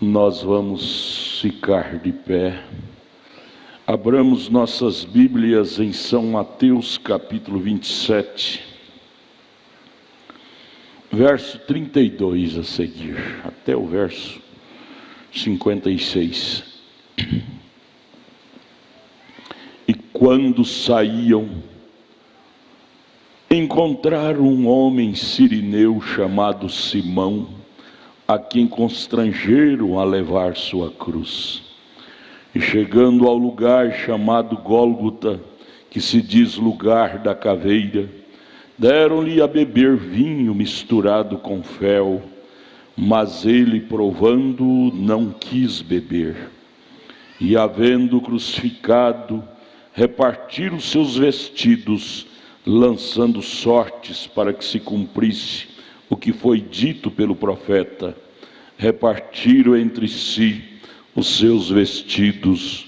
Nós vamos ficar de pé. Abramos nossas Bíblias em São Mateus, capítulo 27, verso 32 a seguir, até o verso 56. E quando saíam, encontraram um homem sirineu chamado Simão, a quem constrangeram a levar sua cruz. E chegando ao lugar chamado Gólgota, que se diz lugar da caveira, deram-lhe a beber vinho misturado com fel, mas ele, provando, não quis beber. E havendo crucificado, repartiram os seus vestidos, lançando sortes para que se cumprisse o que foi dito pelo profeta. Repartiram entre si os seus vestidos,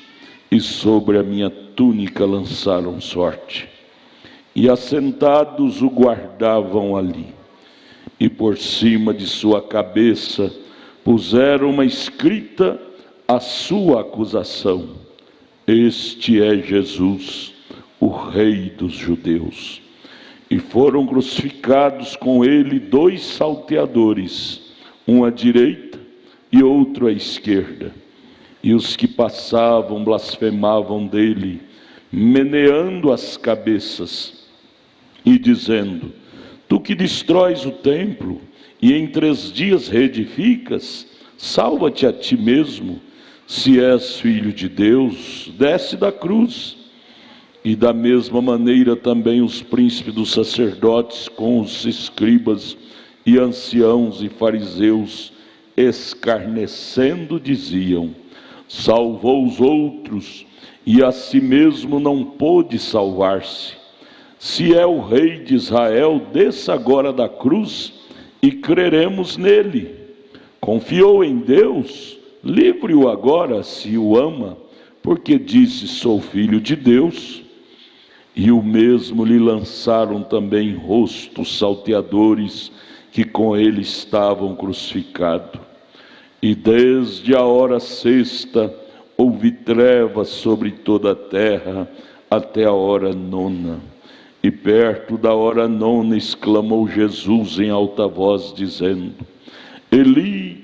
e sobre a minha túnica lançaram sorte. E assentados o guardavam ali, e por cima de sua cabeça puseram uma escrita a sua acusação: Este é Jesus, o Rei dos Judeus. E foram crucificados com ele 2 salteadores, um à direita e outro à esquerda. E os que passavam blasfemavam dele, meneando as cabeças e dizendo: Tu que destróis o templo e em 3 dias reedificas, salva-te a ti mesmo. Se és filho de Deus, desce da cruz. E da mesma maneira também os príncipes dos sacerdotes com os escribas e anciãos e fariseus, escarnecendo, diziam: Salvou os outros e a si mesmo não pôde salvar-se. Se é o Rei de Israel, desça agora da cruz e creremos nele. Confiou em Deus, livre-o agora se o ama, porque disse: Sou filho de Deus. E o mesmo lhe lançaram também em rosto os salteadores que com ele estavam crucificados. E desde a hora 6ª houve trevas sobre toda a terra até a hora 9ª. E perto da hora 9ª exclamou Jesus em alta voz, dizendo: Eli,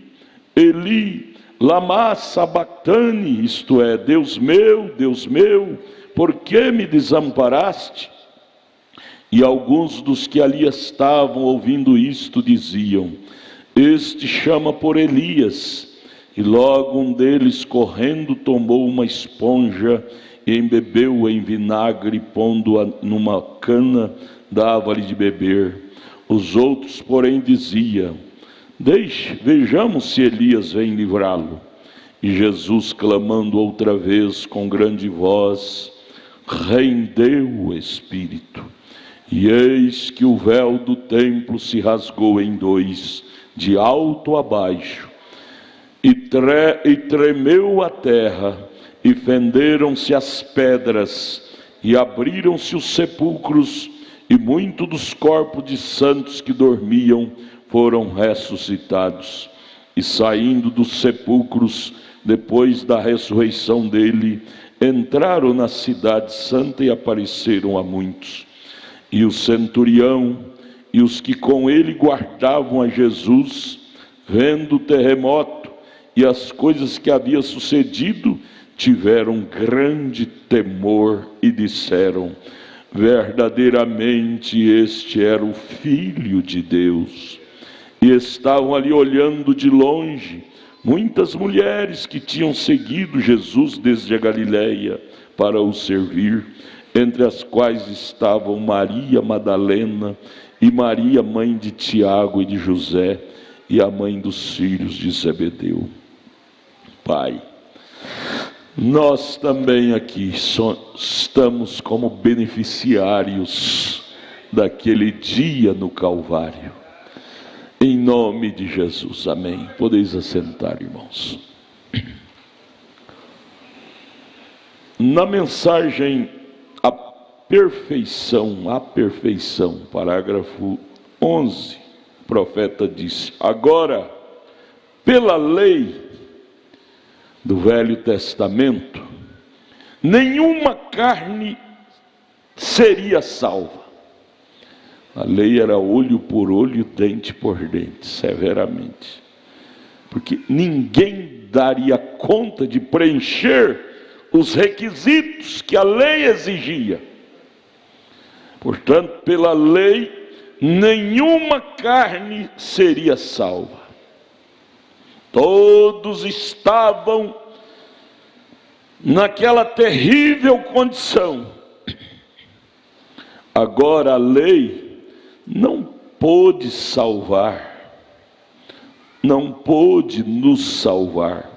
Eli, lama sabactani, isto é, Deus meu, por que me desamparaste? E alguns dos que ali estavam ouvindo isto diziam: Este chama por Elias. E logo um deles, correndo, tomou uma esponja e embebeu-a em vinagre, pondo-a numa cana, dava-lhe de beber. Os outros, porém, diziam: Vejamos se Elias vem livrá-lo. E Jesus, clamando outra vez com grande voz, rendeu o espírito. E eis que o véu do templo se rasgou em 2, de alto a baixo, e tremeu a terra, e fenderam-se as pedras, e abriram-se os sepulcros, e muitos dos corpos de santos que dormiam foram ressuscitados. E saindo dos sepulcros, depois da ressurreição dele, entraram na cidade santa e apareceram a muitos. E o centurião e os que com ele guardavam a Jesus, vendo o terremoto e as coisas que havia sucedido, tiveram grande temor e disseram: Verdadeiramente este era o Filho de Deus. E estavam ali olhando de longe muitas mulheres que tinham seguido Jesus desde a Galileia para o servir, entre as quais estavam Maria Madalena e Maria, mãe de Tiago e de José, e a mãe dos filhos de Zebedeu. Pai, nós também aqui estamos como beneficiários daquele dia no Calvário. Em nome de Jesus, amém. Podeis assentar, irmãos. Na mensagem a perfeição, parágrafo 11, o profeta disse: Agora, pela lei, do Velho Testamento, nenhuma carne seria salva. A lei era olho por olho, dente por dente, severamente. Porque ninguém daria conta de preencher os requisitos que a lei exigia. Portanto, pela lei, nenhuma carne seria salva. Todos estavam naquela terrível condição. Agora a lei não pôde salvar, não pôde nos salvar.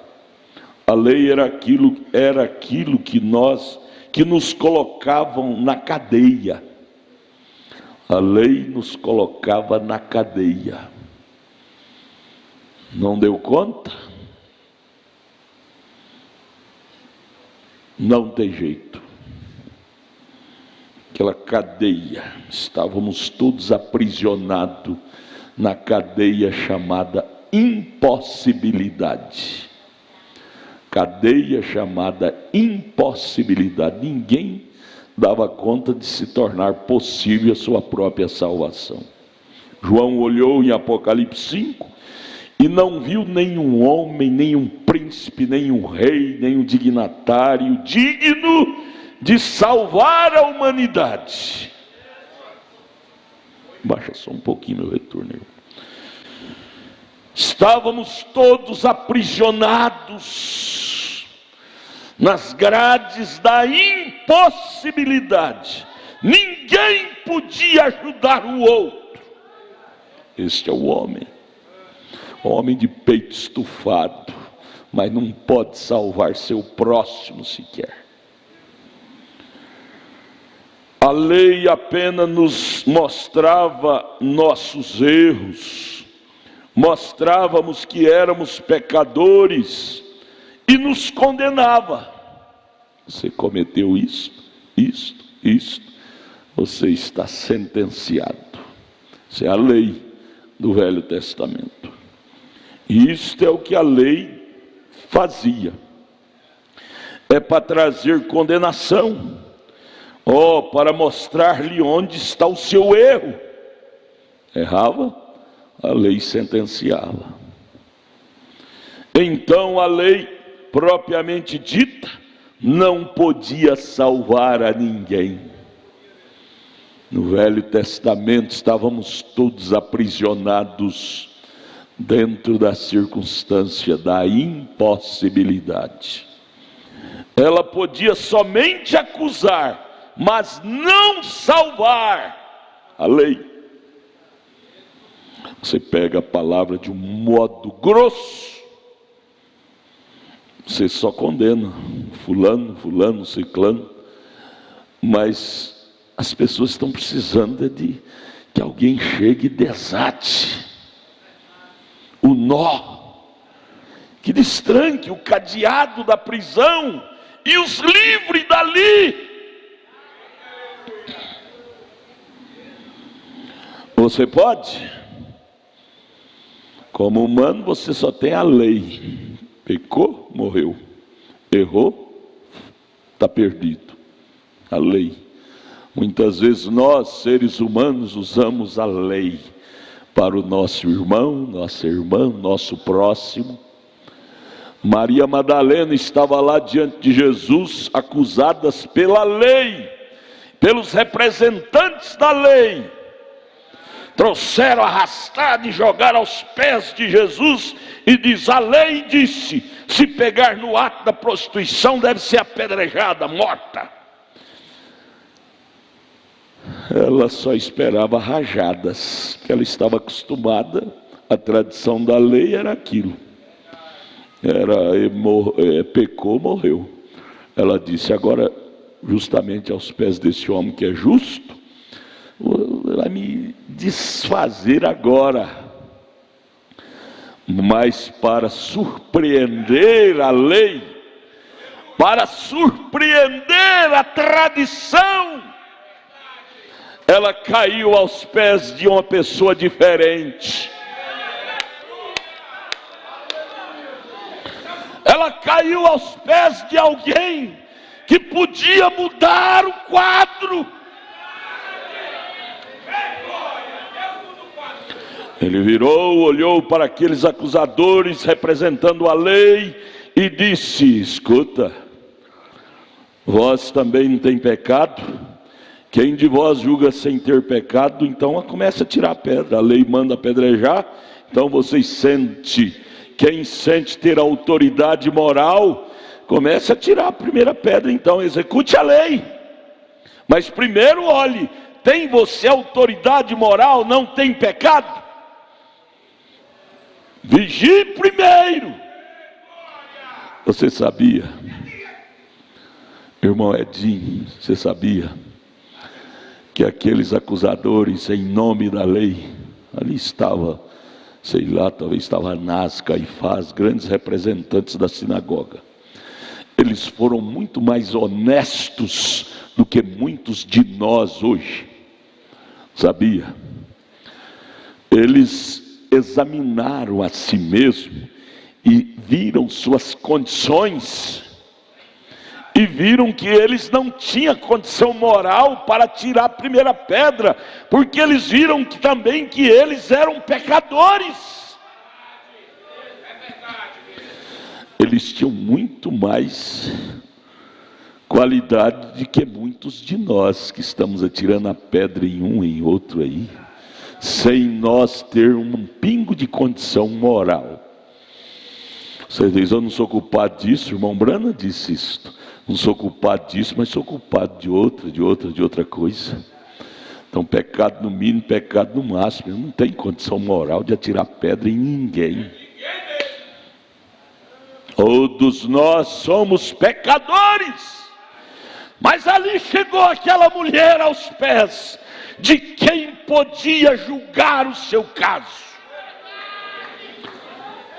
A lei era aquilo que nos colocavam na cadeia. A lei nos colocava na cadeia. Não deu conta? Não tem jeito. Aquela cadeia, estávamos todos aprisionados na cadeia chamada impossibilidade. Cadeia chamada impossibilidade. Ninguém dava conta de se tornar possível a sua própria salvação. João olhou em Apocalipse 5 e não viu nenhum homem, nenhum príncipe, nenhum rei, nenhum dignatário digno de salvar a humanidade. Baixa só um pouquinho meu retorno. Estávamos todos aprisionados nas grades da impossibilidade. Ninguém podia ajudar o outro. Este é o homem de peito estufado, mas não pode salvar seu próximo sequer. A lei apenas nos mostrava nossos erros, mostrávamos que éramos pecadores e nos condenava. Você cometeu isto, você está sentenciado. Isso é a lei do Velho Testamento. E isto é o que a lei fazia. É para trazer condenação. Para mostrar-lhe onde está o seu erro. Errava, a lei sentenciava. Então a lei, propriamente dita, não podia salvar a ninguém. No Velho Testamento estávamos todos aprisionados dentro da circunstância da impossibilidade. Ela podia somente acusar, mas não salvar. A lei. Você pega a palavra de um modo grosso, você só condena fulano, ciclano, mas as pessoas estão precisando de que alguém chegue e desate o nó, que destranque o cadeado da prisão e os livre dali. Você pode? Como humano você só tem a lei. Pecou, morreu. Errou, está perdido. A lei. Muitas vezes nós, seres humanos, usamos a lei para o nosso irmão, nossa irmã, nosso próximo. Maria Madalena estava lá diante de Jesus, acusadas pela lei, pelos representantes da lei. Trouxeram arrastado e jogaram aos pés de Jesus e diz: a lei disse, se pegar no ato da prostituição deve ser apedrejada, morta. Ela só esperava rajadas, porque ela estava acostumada, a tradição da lei era aquilo. Pecou, morreu. Ela disse: agora, justamente aos pés desse homem que é justo, vai me desfazer agora. Mas para surpreender a lei, para surpreender a tradição, ela caiu aos pés de uma pessoa diferente. ela caiu aos pés de alguém que podia mudar o quadro. Ele virou, olhou para aqueles acusadores representando a lei e disse: escuta, vós também não tem pecado? Quem de vós julga sem ter pecado, então começa a tirar a pedra. A lei manda apedrejar, então vocês sentem, quem sente ter autoridade moral, começa a tirar a primeira pedra, então execute a lei. Mas primeiro olhe, tem você autoridade moral, não tem pecado? Vigie primeiro. Você sabia, irmão Edinho, você sabia que aqueles acusadores em nome da lei, ali estava, sei lá, talvez estava Anás, Caifás, grandes representantes da sinagoga, eles foram muito mais honestos do que muitos de nós hoje, sabia? Eles examinaram a si mesmo e viram suas condições, e viram que eles não tinham condição moral para tirar a primeira pedra, porque eles viram que também que eles eram pecadores. Eles tinham muito mais qualidade do que muitos de nós que estamos atirando a pedra em um e em outro aí, sem nós ter um pingo de condição moral. Você diz: eu não sou culpado disso, o irmão Brana disse isso. Não sou culpado disso, mas sou culpado de outra coisa. Então, pecado no mínimo, pecado no máximo. Eu não tenho condição moral de atirar pedra em ninguém. Todos nós somos pecadores. Mas ali chegou aquela mulher aos pés de quem podia julgar o seu caso.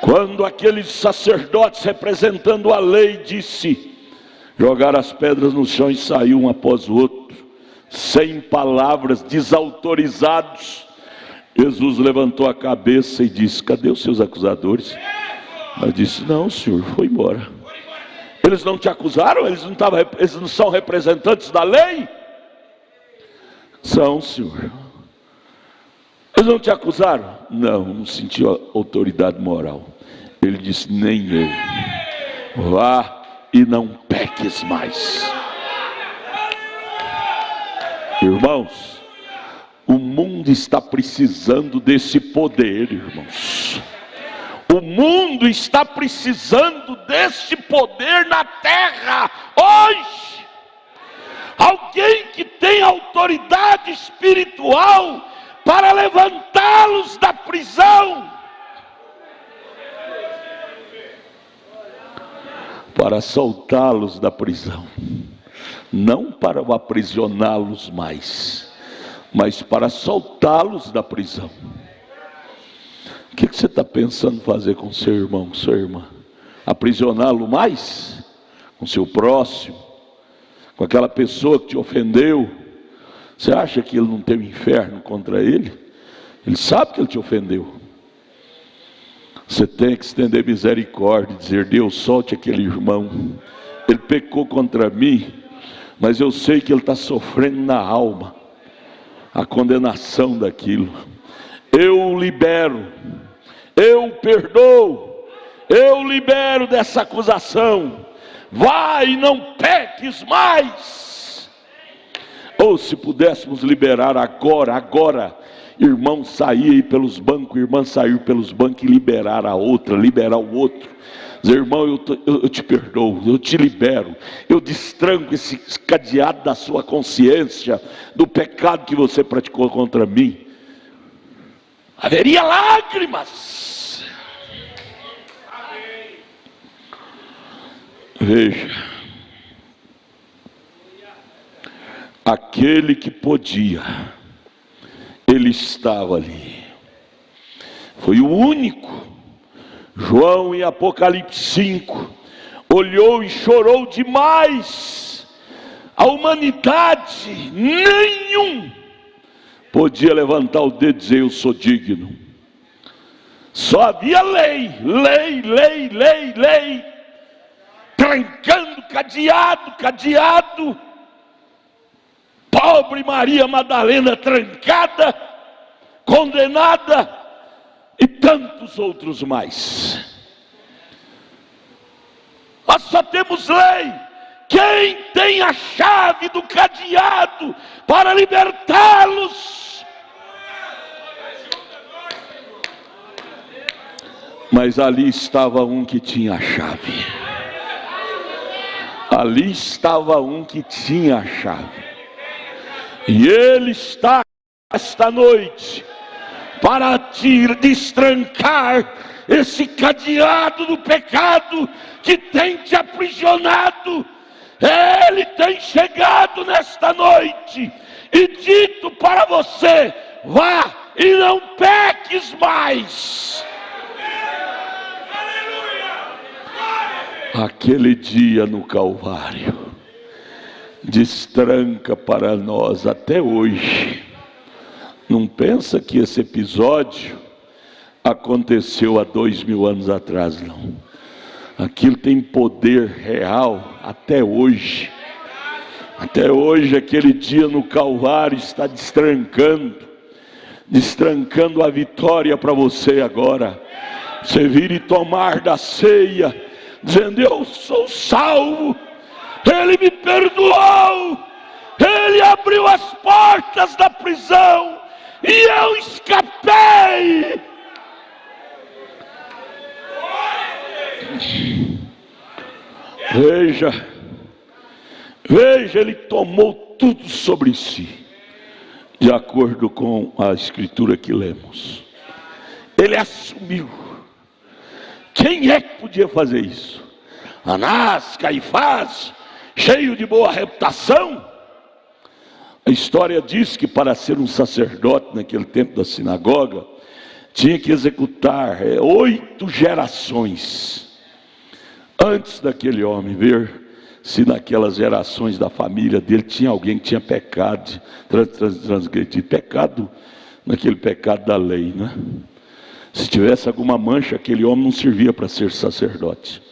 Quando aqueles sacerdotes representando a lei jogaram as pedras no chão e saiu um após o outro, sem palavras, desautorizados, Jesus levantou a cabeça e disse: cadê os seus acusadores? Ela disse: não, senhor, foi embora. Eles não te acusaram? Eles não são representantes da lei? São, senhor. Eles não te acusaram? Não senti autoridade moral. Ele disse: nem eu. Vá e não peques mais. Irmãos, o mundo está precisando desse poder, irmãos. O mundo está precisando desse poder na terra hoje. Alguém que tem autoridade espiritual para levantá-los da prisão, para soltá-los da prisão, não para aprisioná-los mais, mas para soltá-los da prisão. O que você está pensando fazer com seu irmão, sua irmã? Aprisioná-lo mais? Com seu próximo? Com aquela pessoa que te ofendeu? Você acha que ele não tem um inferno contra ele? Ele sabe que ele te ofendeu. Você tem que estender misericórdia e dizer: Deus, solte aquele irmão. Ele pecou contra mim, mas eu sei que ele está sofrendo na alma a condenação daquilo. Eu libero, eu perdoo, eu libero dessa acusação. Vai e não peques mais. Ou se pudéssemos liberar agora, irmão sair pelos bancos, irmã sair pelos bancos e liberar a outra, liberar o outro. Dizer: irmão, eu te perdoo, eu te libero, eu destranco esse cadeado da sua consciência, do pecado que você praticou contra mim. Haveria lágrimas. Veja, aquele que podia, ele estava ali, foi o único. João em Apocalipse 5 olhou e chorou demais. A humanidade, nenhum podia levantar o dedo e dizer: eu sou digno. Só havia lei. trancando, cadeado. Pobre Maria Madalena trancada, condenada, e tantos outros mais. Nós só temos lei. Quem tem a chave do cadeado para libertá-los? Mas ali estava um que tinha a chave. Ali estava um que tinha a chave. E ele está esta noite para te destrancar esse cadeado do pecado que tem te aprisionado. Ele tem chegado nesta noite e dito para você: vá e não peques mais. Aquele dia no Calvário destranca para nós até hoje. Não pensa que esse episódio aconteceu há 2000 anos atrás, não. Aquilo tem poder real até hoje. Até hoje, aquele dia no Calvário está destrancando a vitória para você agora. Você vir e tomar da ceia, dizendo: eu sou salvo, Ele me perdoou, Ele abriu as portas da prisão e eu escapei. Veja, Ele tomou tudo sobre si, de acordo com a escritura que lemos. Ele assumiu. Quem é que podia fazer isso? Anás, Caifás, cheio de boa reputação? A história diz que para ser um sacerdote naquele tempo da sinagoga, tinha que executar 8 gerações antes daquele homem ver se naquelas gerações da família dele tinha alguém que tinha pecado, transgredido, pecado, naquele pecado da lei, né? Se tivesse alguma mancha, aquele homem não servia para ser sacerdote.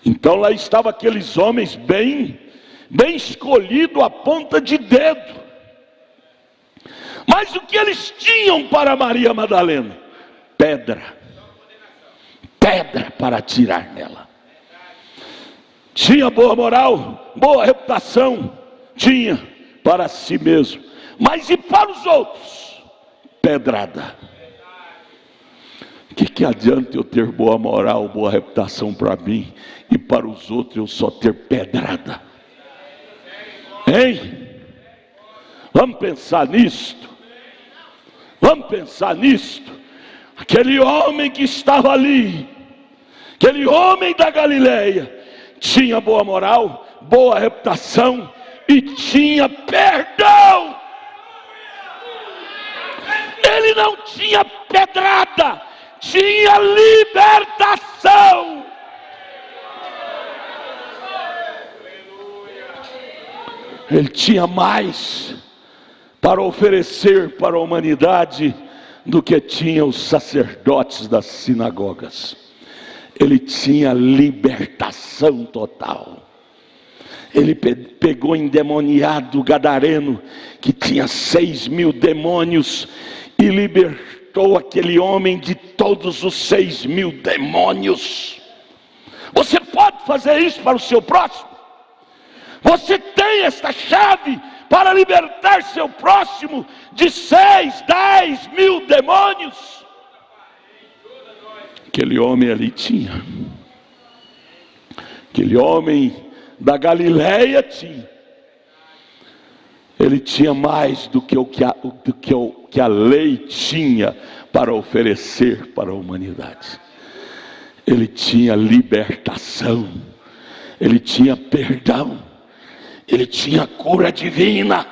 Então lá estavam aqueles homens bem escolhidos à ponta de dedo. Mas o que eles tinham para Maria Madalena? Pedra para atirar nela. Tinha boa moral, boa reputação, tinha para si mesmo, mas e para os outros? Pedrada. O que adianta eu ter boa moral, boa reputação para mim, e para os outros eu só ter pedrada? Hein? Vamos pensar nisto. Aquele homem que estava ali, aquele homem da Galileia, tinha boa moral, boa reputação e tinha perdão. Ele não tinha pedrada, tinha libertação. Ele tinha mais para oferecer para a humanidade do que tinham os sacerdotes das sinagogas. Ele tinha libertação total. Ele pegou endemoniado gadareno, que tinha 6.000 demônios, e libertou aquele homem de todos os 6.000 demônios. Você pode fazer isso para o seu próximo? Você tem esta chave para libertar seu próximo de 6.000, 10.000 demônios? Aquele homem ali tinha. Aquele homem da Galileia tinha. Ele tinha mais do que a lei tinha para oferecer para a humanidade. Ele tinha libertação, ele tinha perdão, ele tinha cura divina,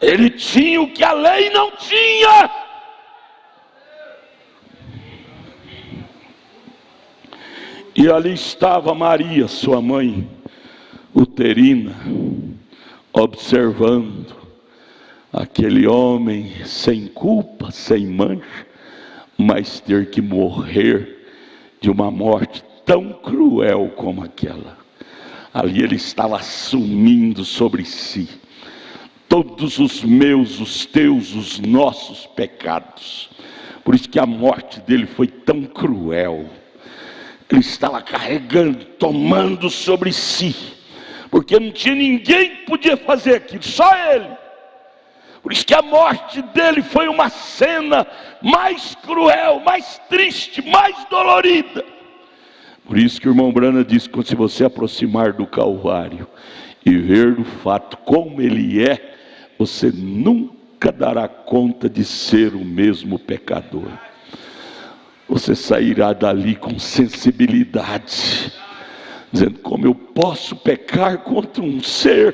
ele tinha o que a lei não tinha. E ali estava Maria, sua mãe uterina, observando aquele homem sem culpa, sem mancha, mas ter que morrer de uma morte tão cruel como aquela. Ali ele estava assumindo sobre si todos os meus, os teus, os nossos pecados. Por isso que a morte dele foi tão cruel. Ele estava carregando, tomando sobre si, porque não tinha ninguém que podia fazer aquilo, só ele. Por isso que a morte dele foi uma cena mais cruel, mais triste, mais dolorida. Por isso que o irmão Brana disse que se você aproximar do Calvário e ver o fato como ele é, você nunca dará conta de ser o mesmo pecador. Você sairá dali com sensibilidade, dizendo: como eu posso pecar contra um ser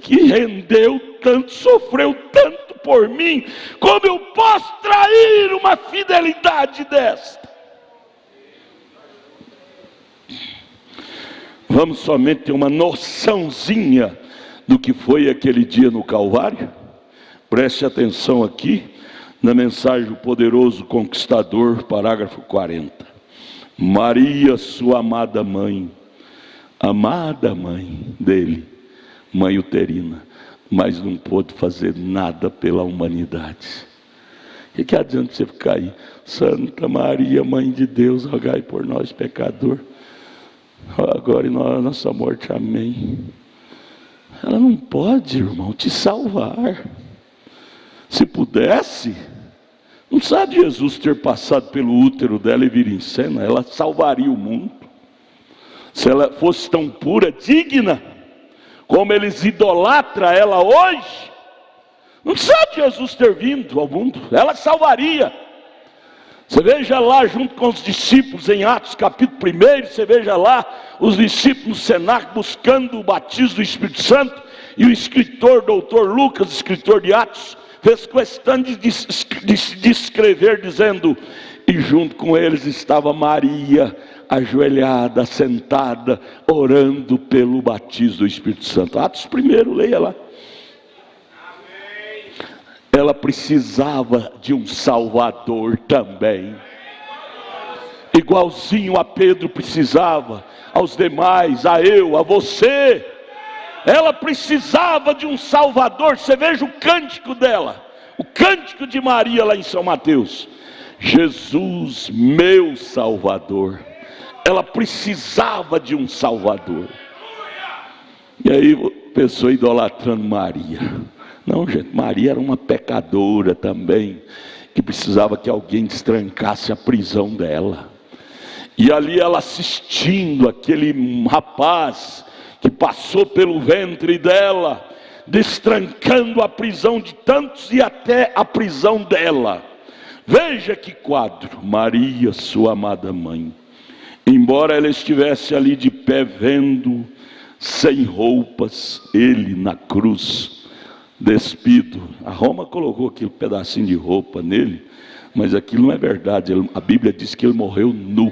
que rendeu tanto, sofreu tanto por mim? Como eu posso trair uma fidelidade desta? Vamos somente ter uma noçãozinha do que foi aquele dia no Calvário? Preste atenção aqui na mensagem do Poderoso Conquistador, parágrafo 40. Maria, sua amada mãe dele, mãe uterina, mas não pôde fazer nada pela humanidade. O que adianta você ficar aí? Santa Maria, mãe de Deus, rogai por nós, pecador, agora e na nossa morte, amém. Ela não pode, irmão, te salvar. Se pudesse, não sabe Jesus ter passado pelo útero dela e vir em cena, ela salvaria o mundo. Se ela fosse tão pura, digna, como eles idolatram ela hoje, não sabe Jesus ter vindo ao mundo, ela salvaria. Você veja lá junto com os discípulos em Atos capítulo 1, você veja lá os discípulos no cenáculo buscando o batismo do Espírito Santo, e o escritor, doutor Lucas, escritor de Atos, fez questão de escrever dizendo: e junto com eles estava Maria, ajoelhada, sentada, orando pelo batismo do Espírito Santo. Atos 1, leia lá. Ela precisava de um Salvador também, igualzinho a Pedro precisava, aos demais, a eu, a você. Ela precisava de um Salvador. Você veja o cântico dela, o cântico de Maria lá em São Mateus: Jesus, meu Salvador. Ela precisava de um Salvador. E aí a pessoa idolatrando Maria. Não, gente, Maria era uma pecadora também, que precisava que alguém destrancasse a prisão dela. E ali ela assistindo aquele rapaz que passou pelo ventre dela, destrancando a prisão de tantos e até a prisão dela. Veja que quadro. Maria, sua amada mãe, embora ela estivesse ali de pé vendo, sem roupas, ele na cruz, despido. A Roma colocou aquele pedacinho de roupa nele, mas aquilo não é verdade. A Bíblia diz que ele morreu nu.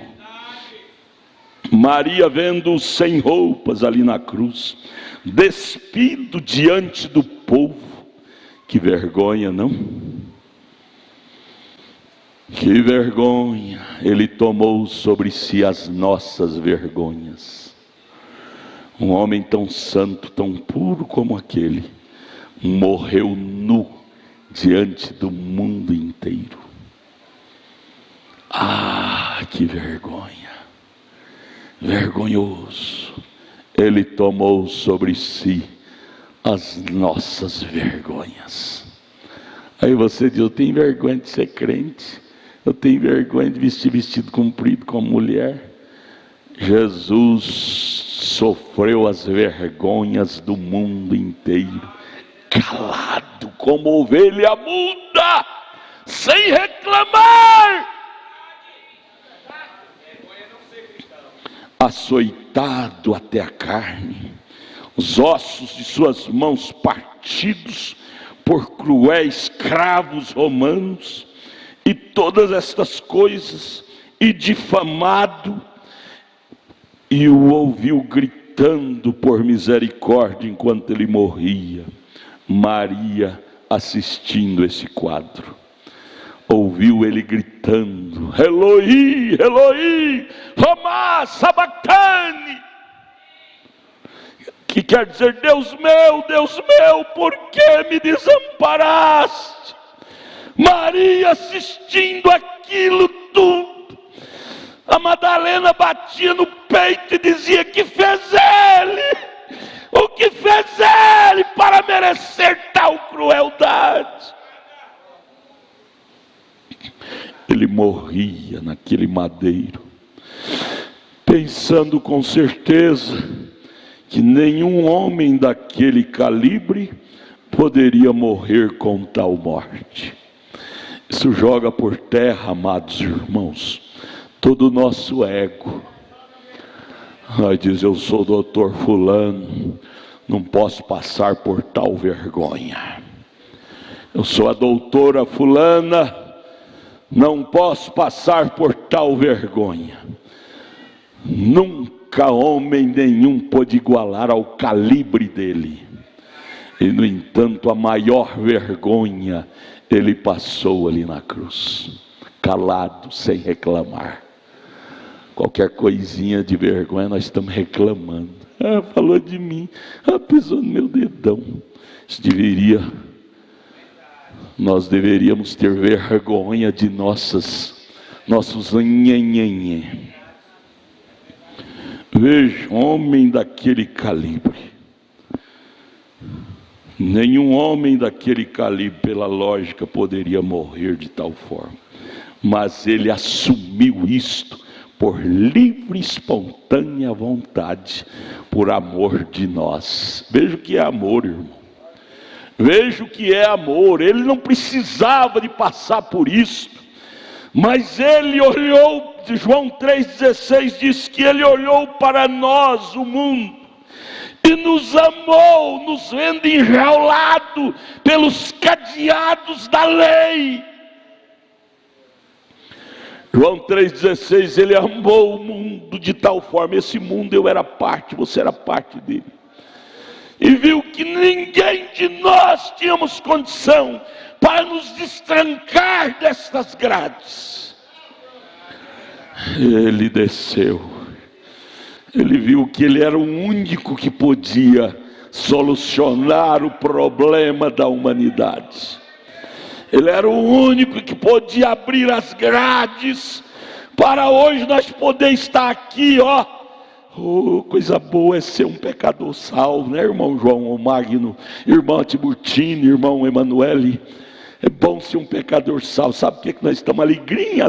Maria vendo-o sem roupas ali na cruz, despido diante do povo. Que vergonha, não? Que vergonha. Ele tomou sobre si as nossas vergonhas. Um homem tão santo, tão puro como aquele, morreu nu diante do mundo inteiro. Ah, que vergonha! Vergonhoso. Ele tomou sobre si as nossas vergonhas. Aí você diz: eu tenho vergonha de ser crente, eu tenho vergonha de vestir vestido comprido como mulher. Jesus sofreu as vergonhas do mundo inteiro, calado como ovelha muda, sem reclamar, açoitado até a carne, os ossos de suas mãos partidos por cruéis cravos romanos, e todas estas coisas, e difamado, e o ouviu gritando por misericórdia enquanto ele morria. Maria assistindo esse quadro. ouviu ele gritando: Eloi, Eloi, lama sabachthani, que quer dizer: Deus meu, por que me desamparaste? Maria assistindo aquilo tudo, a Madalena batia no peito e dizia: que fez ele? O que fez ele para merecer tal crueldade? Ele morria naquele madeiro, pensando com certeza que nenhum homem daquele calibre poderia morrer com tal morte. Isso joga por terra, amados irmãos, todo o nosso ego. Diz: eu sou o doutor fulano, não posso passar por tal vergonha. Eu sou a doutora fulana, não posso passar por tal vergonha. Nunca homem nenhum pôde igualar ao calibre dele. E no entanto, a maior vergonha ele passou ali na cruz, calado, sem reclamar. Qualquer coisinha de vergonha nós estamos reclamando. Falou de mim, pisou no meu dedão. Nós deveríamos ter vergonha de nossos nhenhenhen. Veja, homem daquele calibre. Nenhum homem daquele calibre, pela lógica, poderia morrer de tal forma. Mas ele assumiu isto por livre e espontânea vontade, por amor de nós. Veja o que é amor, irmão. Veja o que é amor. Ele não precisava de passar por isso, mas ele olhou. João 3,16 diz que ele olhou para nós, o mundo, e nos amou, nos vendo enjaulado pelos cadeados da lei. João 3,16, ele amou o mundo de tal forma, esse mundo eu era parte, você era parte dele, e viu que ninguém de nós tínhamos condição para nos destrancar destas grades. Ele desceu, ele viu que ele era o único que podia solucionar o problema da humanidade. Ele era o único que podia abrir as grades para hoje nós poder estar aqui, ó. Oh, coisa boa é ser um pecador salvo, né, irmão João Magno, irmão Tiburtino, irmão Emanuele? É bom ser um pecador salvo. Sabe por que nós estamos alegrinha?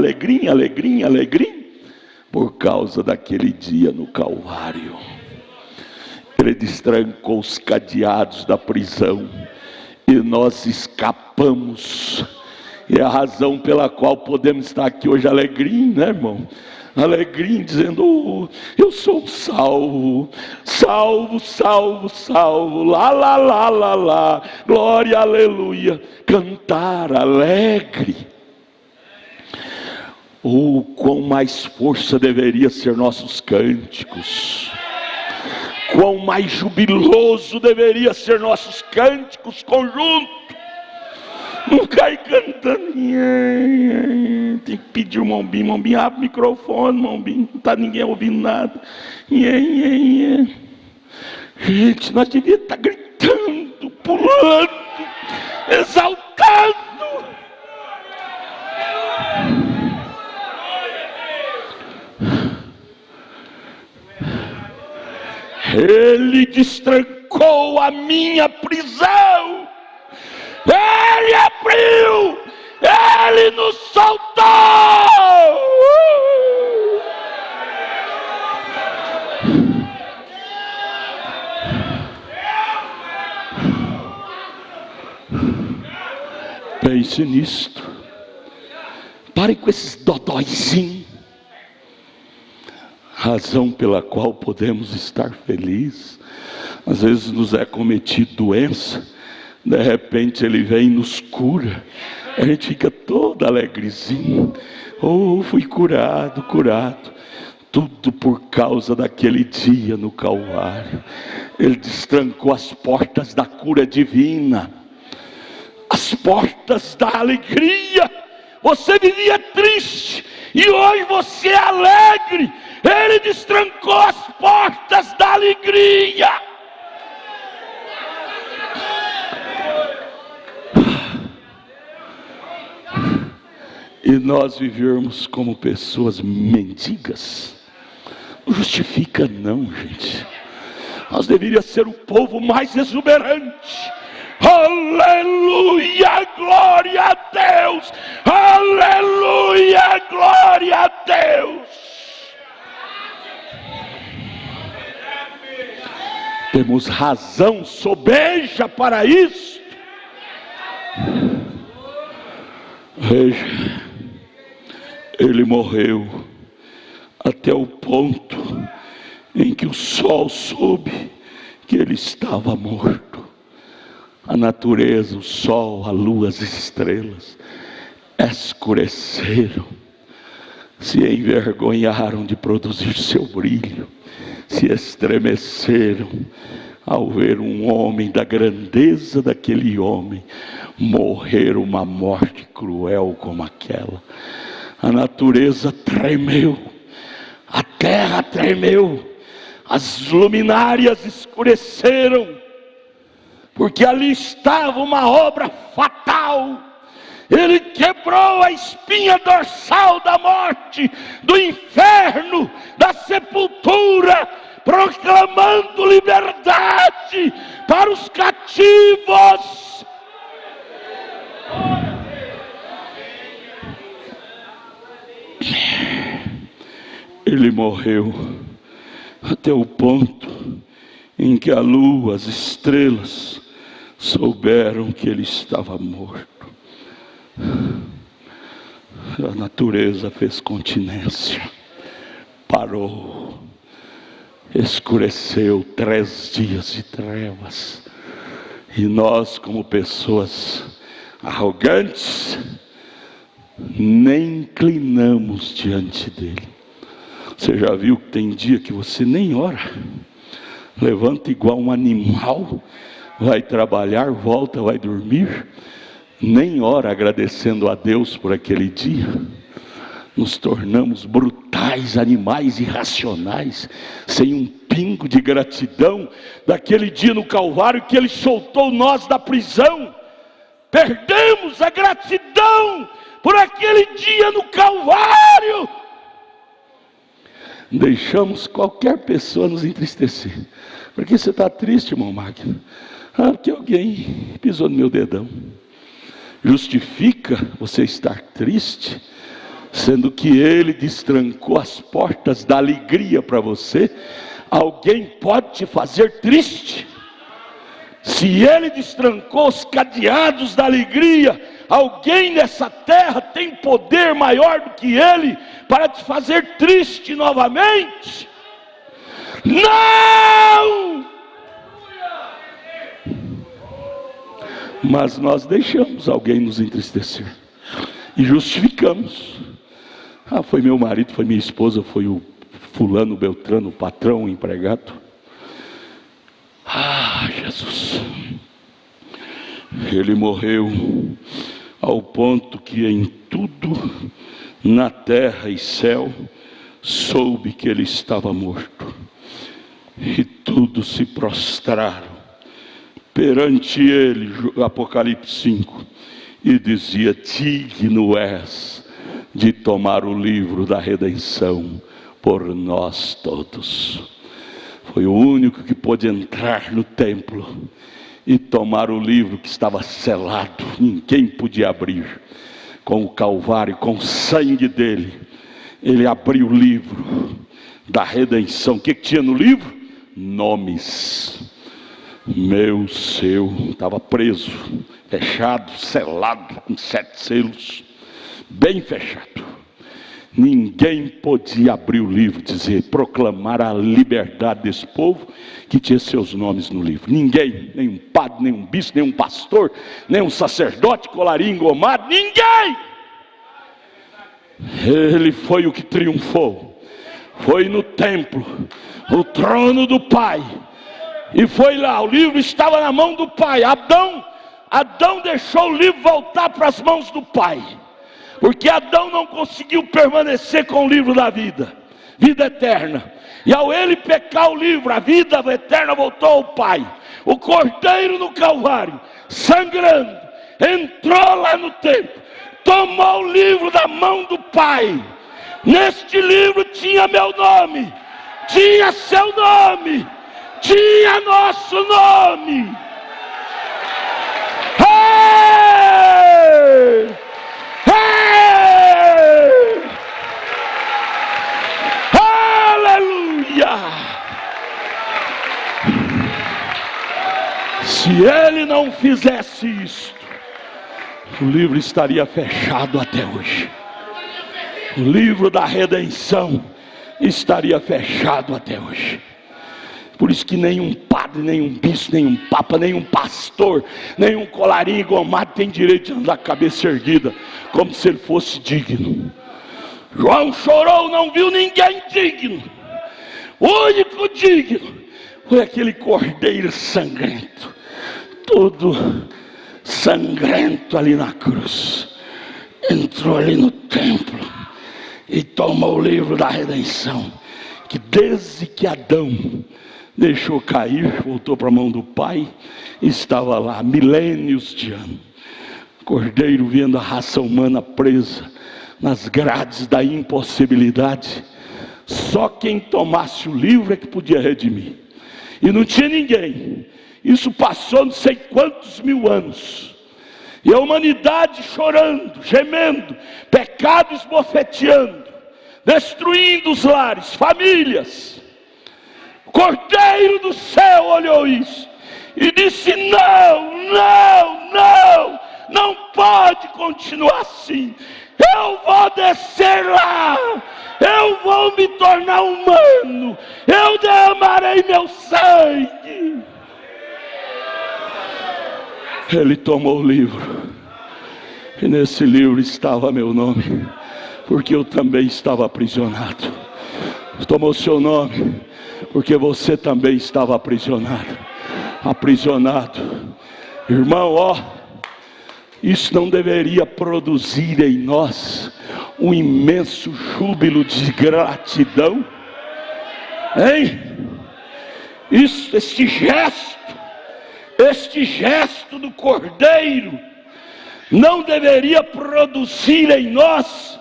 Por causa daquele dia no Calvário. Ele destrancou os cadeados da prisão e nós escapamos. E a razão pela qual podemos estar aqui hoje alegrinho, né, irmão? Alegrinho, dizendo: oh, eu sou salvo, lá, glória, aleluia, cantar alegre. Oh, quão mais força deveria ser nossos cânticos, quão mais jubiloso deveria ser nossos cânticos conjuntos. Não cai cantando, tem que pedir o irmão Bim, abre o microfone, irmão Bim, não está ninguém ouvindo nada. Gente, nós devíamos estar gritando, pulando, exaltando. Ele destrancou a minha prisão, ele abriu, ele nos soltou. Pense nisto. Pare com esses dodóizinhos. Razão pela qual podemos estar felizes. Às vezes nos é cometido doença, de repente ele vem e nos cura, a gente fica todo alegrezinho. Oh, fui curado. Tudo por causa daquele dia no Calvário. Ele destrancou as portas da cura divina, as portas da alegria, você vivia triste, e hoje você é alegre. Ele destrancou as portas da alegria. E nós vivermos como pessoas mendigas, não justifica não, gente. Nós deveríamos ser o povo mais exuberante. Aleluia, glória a Deus. Aleluia, glória a Deus. Temos razão sobeja para isso. Veja, ele morreu até o ponto em que o sol soube que ele estava morto. A natureza, o sol, a lua, as estrelas escureceram, se envergonharam de produzir seu brilho, se estremeceram ao ver um homem da grandeza daquele homem morrer uma morte cruel como aquela. A natureza tremeu, a terra tremeu, as luminárias escureceram, porque ali estava uma obra fatal. Ele quebrou a espinha dorsal da morte, do inferno, da sepultura, proclamando liberdade para os cativos. Ele morreu até o ponto em que a lua, as estrelas souberam que ele estava morto. A natureza fez continência, parou, escureceu, 3 dias de trevas, e nós, como pessoas arrogantes, nem inclinamos diante dele. Você já viu que tem dia que você nem ora, levanta igual um animal, vai trabalhar, volta, vai dormir, nem ora agradecendo a Deus por aquele dia. Nos tornamos brutais, animais irracionais, sem um pingo de gratidão daquele dia no Calvário que ele soltou nós da prisão. Perdemos a gratidão por aquele dia no Calvário. Deixamos qualquer pessoa nos entristecer. Por que você está triste, irmão Magno? Porque alguém pisou no meu dedão. Justifica você estar triste, sendo que ele destrancou as portas da alegria para você? Alguém pode te fazer triste? Se ele destrancou os cadeados da alegria, alguém nessa terra tem poder maior do que ele para te fazer triste novamente? Não! Mas nós deixamos alguém nos entristecer e justificamos. Foi meu marido, foi minha esposa, foi o fulano, beltrano, o patrão, o empregado. Jesus, ele morreu ao ponto que em tudo, na terra e céu, soube que ele estava morto, e todos se prostraram perante ele, Apocalipse 5, e dizia: digno és de tomar o livro da redenção por nós todos. Foi o único que pôde entrar no templo e tomar o livro que estava selado. Ninguém podia abrir. Com o Calvário, com o sangue dele, ele abriu o livro da redenção. O que tinha no livro? Nomes. Meu, seu, estava preso, fechado, selado, com 7 selos, bem fechado. Ninguém podia abrir o livro, dizer, proclamar a liberdade desse povo que tinha seus nomes no livro. Ninguém, nem um padre, nem um bispo, nem um pastor, nem um sacerdote, colarinho engomado, ninguém. Ele foi o que triunfou, foi no templo, o trono do Pai, e foi lá, o livro estava na mão do Pai. Adão deixou o livro voltar para as mãos do Pai. Porque Adão não conseguiu permanecer com o livro da vida, vida eterna. E ao ele pecar, o livro, a vida eterna voltou ao Pai. O cordeiro no Calvário, sangrando, entrou lá no templo, tomou o livro da mão do Pai. Neste livro tinha meu nome, tinha seu nome, tinha nosso nome. Hey! Hey! Aleluia! Se ele não fizesse isto, o livro estaria fechado até hoje. O livro da redenção estaria fechado até hoje. Por isso que nenhum padre, nenhum bispo, nenhum papa, nenhum pastor, nenhum colarinho engomado tem direito de andar com a cabeça erguida, como se ele fosse digno. João chorou, não viu ninguém digno. O único digno foi aquele cordeiro sangrento, todo sangrento ali na cruz. Entrou ali no templo e tomou o livro da redenção, que desde que Adão deixou cair, voltou para a mão do Pai, estava lá milênios de anos. Cordeiro vendo a raça humana presa nas grades da impossibilidade. Só quem tomasse o livro é que podia redimir, e não tinha ninguém. Isso passou não sei quantos mil anos, e a humanidade chorando, gemendo, pecado esbofeteando, destruindo os lares, famílias. O Cordeiro do céu olhou isso e disse: não pode continuar assim. Eu vou descer lá, eu vou me tornar humano, eu derramarei meu sangue. Ele tomou o livro, e nesse livro estava meu nome, porque eu também estava aprisionado. Tomou seu nome, porque você também estava aprisionado. Irmão, isso não deveria produzir em nós um imenso júbilo de gratidão? Hein? Este gesto do Cordeiro não deveria produzir em nós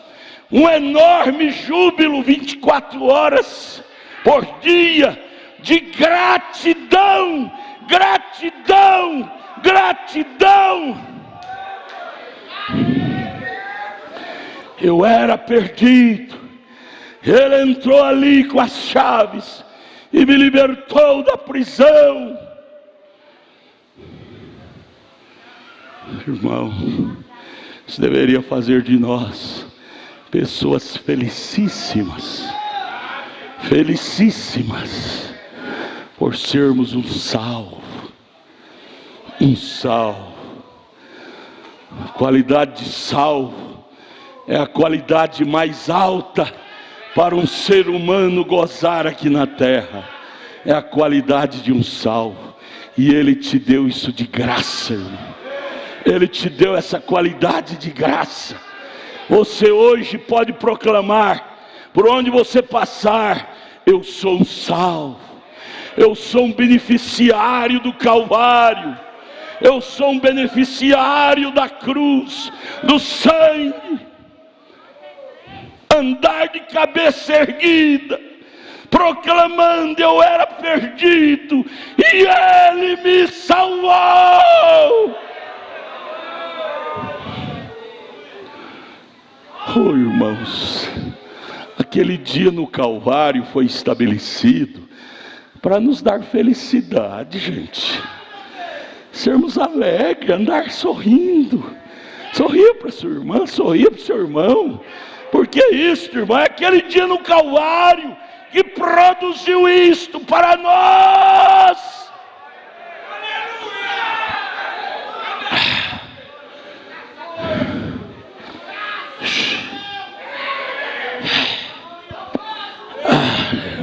um enorme júbilo 24 horas por dia de gratidão, gratidão, gratidão. Eu era perdido, ele entrou ali com as chaves e me libertou da prisão. Irmão, isso deveria fazer de nós pessoas felicíssimas, felicíssimas, por sermos um salvo. A qualidade de salvo é a qualidade mais alta para um ser humano gozar aqui na terra. É a qualidade de um salvo, e ele te deu isso de graça, irmão. Ele te deu essa qualidade de graça. Você hoje pode proclamar, por onde você passar: eu sou um salvo, eu sou um beneficiário do Calvário, eu sou um beneficiário da cruz, do sangue. Andar de cabeça erguida, proclamando: eu era perdido e ele me salvou. Oh, irmãos, aquele dia no Calvário foi estabelecido para nos dar felicidade, gente. Sermos alegres, andar sorrindo. Sorria para sua irmã, sorria para o seu irmão. Porque isto, irmão, é aquele dia no Calvário que produziu isto para nós.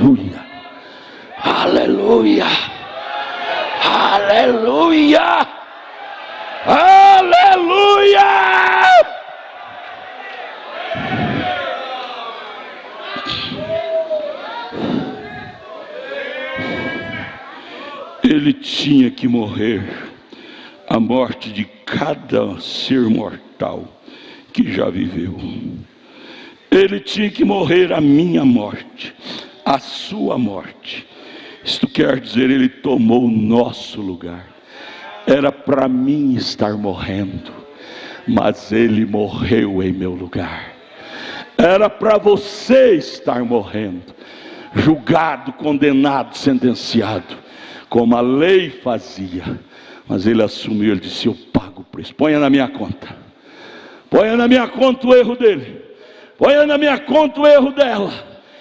Aleluia, aleluia, aleluia, aleluia. Ele tinha que morrer a morte de cada ser mortal que já viveu. Ele tinha que morrer a minha morte, a sua morte. Isto quer dizer, ele tomou o nosso lugar. Era para mim estar morrendo, mas ele morreu em meu lugar. Era para você estar morrendo, julgado, condenado, sentenciado, como a lei fazia. Mas ele assumiu, ele disse: eu pago o preço. Ponha na minha conta. Ponha na minha conta o erro dele. Ponha na minha conta o erro dela.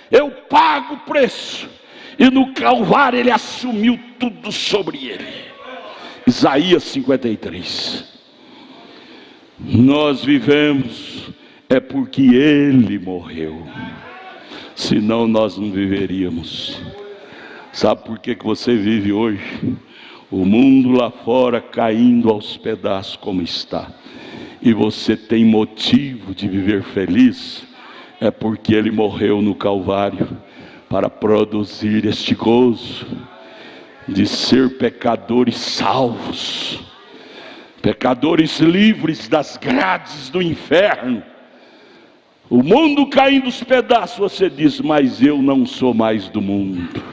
Eu pago o preço. E no Calvário ele assumiu tudo sobre ele. Isaías 53. Nós vivemos é porque ele morreu. Senão nós não viveríamos. Sabe por que você vive hoje? O mundo lá fora caindo aos pedaços como está. E você tem motivo de viver feliz. É porque ele morreu no Calvário para produzir este gozo de ser pecadores salvos, pecadores livres das grades do inferno. O mundo caindo aos pedaços, você diz: mas eu não sou mais do mundo.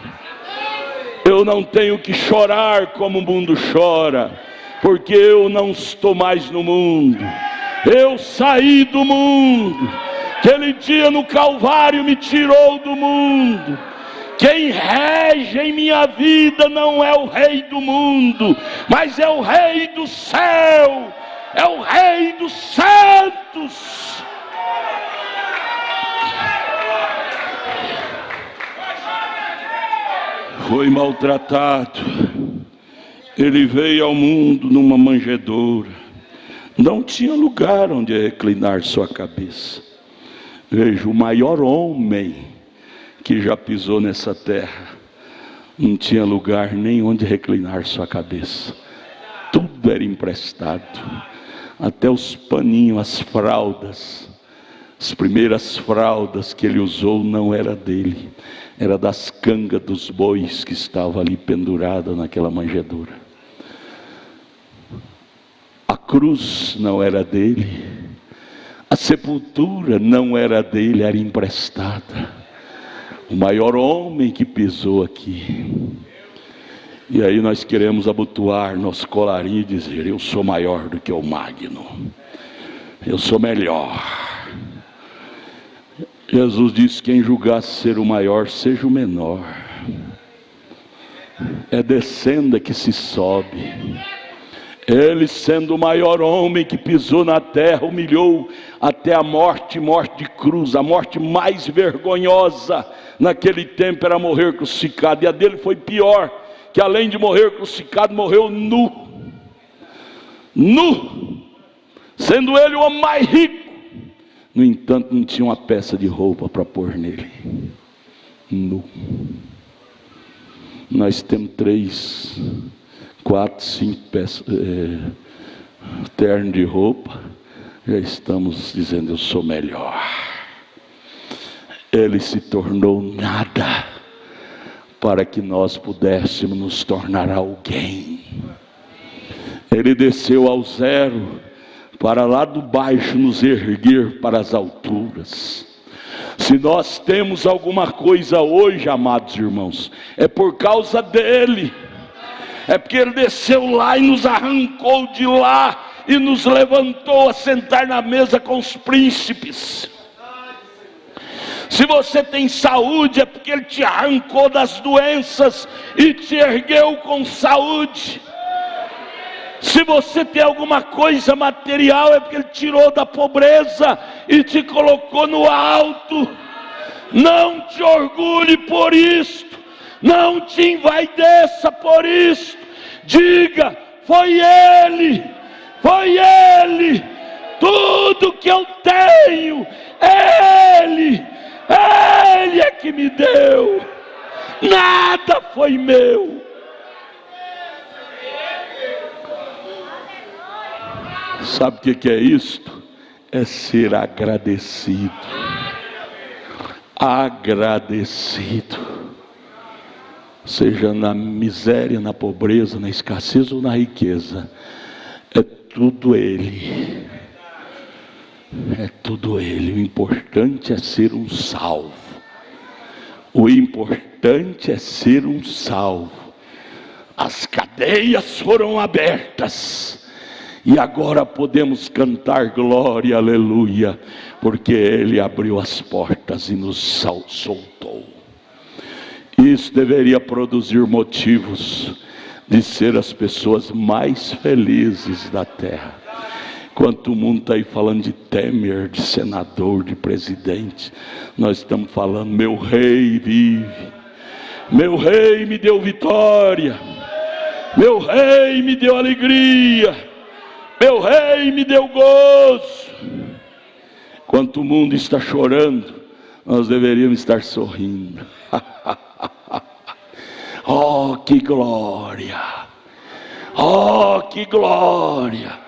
Eu não tenho que chorar como o mundo chora, porque eu não estou mais no mundo. Eu saí do mundo. Aquele dia no Calvário me tirou do mundo. Quem rege em minha vida não é o rei do mundo, mas é o rei do céu, é o rei dos santos. Foi maltratado. Ele veio ao mundo numa manjedoura. Não tinha lugar onde reclinar sua cabeça. Veja, o maior homem que já pisou nessa terra não tinha lugar nem onde reclinar sua cabeça. Tudo era emprestado. Até os paninhos, as fraldas. As primeiras fraldas que ele usou não era dele. Era das cangas dos bois que estavam ali pendurada naquela manjedoura. A cruz não era dele. A sepultura não era dele, era emprestada. O maior homem que pisou aqui. E aí nós queremos abotoar nosso colarinho e dizer: eu sou maior do que o Magno. Eu sou melhor. Jesus disse: quem julgar ser o maior, seja o menor. É descenda que se sobe. Ele, sendo o maior homem que pisou na terra, humilhou até a morte, morte de cruz. A morte mais vergonhosa naquele tempo era morrer crucificado. E a dele foi pior, que além de morrer crucificado, morreu nu. Nu, sendo ele o homem mais rico. No entanto, não tinha uma peça de roupa para pôr nele. Nu. Nós temos 3, 4, 5 peças, terno de roupa. Já estamos dizendo: eu sou melhor. Ele se tornou nada para que nós pudéssemos nos tornar alguém. Ele desceu ao zero para lá do baixo nos erguer para as alturas. Se nós temos alguma coisa hoje, amados irmãos, é por causa dele. É porque ele desceu lá e nos arrancou de lá e nos levantou a sentar na mesa com os príncipes. Se você tem saúde, é porque ele te arrancou das doenças e te ergueu com saúde. Se você tem alguma coisa material, é porque ele tirou da pobreza e te colocou no alto. Não te orgulhe por isto, não te envaideça por isto. Diga: foi ele, foi ele. Tudo que eu tenho, ele é que me deu. Nada foi meu. Sabe o que é isto? É ser agradecido. Agradecido. seja na miséria, na pobreza, na escassez ou na riqueza, é tudo Ele. É tudo Ele. O importante é ser um salvo. O importante é ser um salvo. As cadeias foram abertas e agora podemos cantar glória, aleluia, porque Ele abriu as portas e nos soltou. Isso deveria produzir motivos de ser as pessoas mais felizes da terra. Enquanto o mundo está aí falando de Temer, de senador, de presidente, nós estamos falando: meu rei vive, meu rei me deu vitória, meu rei me deu alegria, meu rei me deu gozo. Enquanto o mundo está chorando, nós deveríamos estar sorrindo. Oh, que glória! Oh, que glória!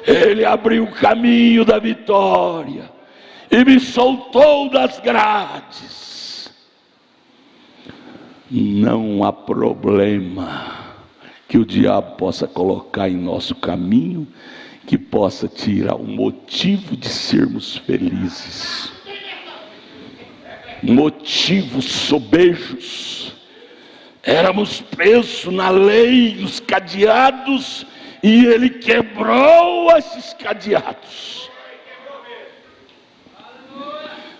Ele abriu o caminho da vitória e me soltou das grades. Não há problema que o diabo possa colocar em nosso caminho que possa tirar o motivo de sermos felizes. Motivos sobejos. Éramos presos na lei, nos cadeados, e Ele quebrou esses cadeados.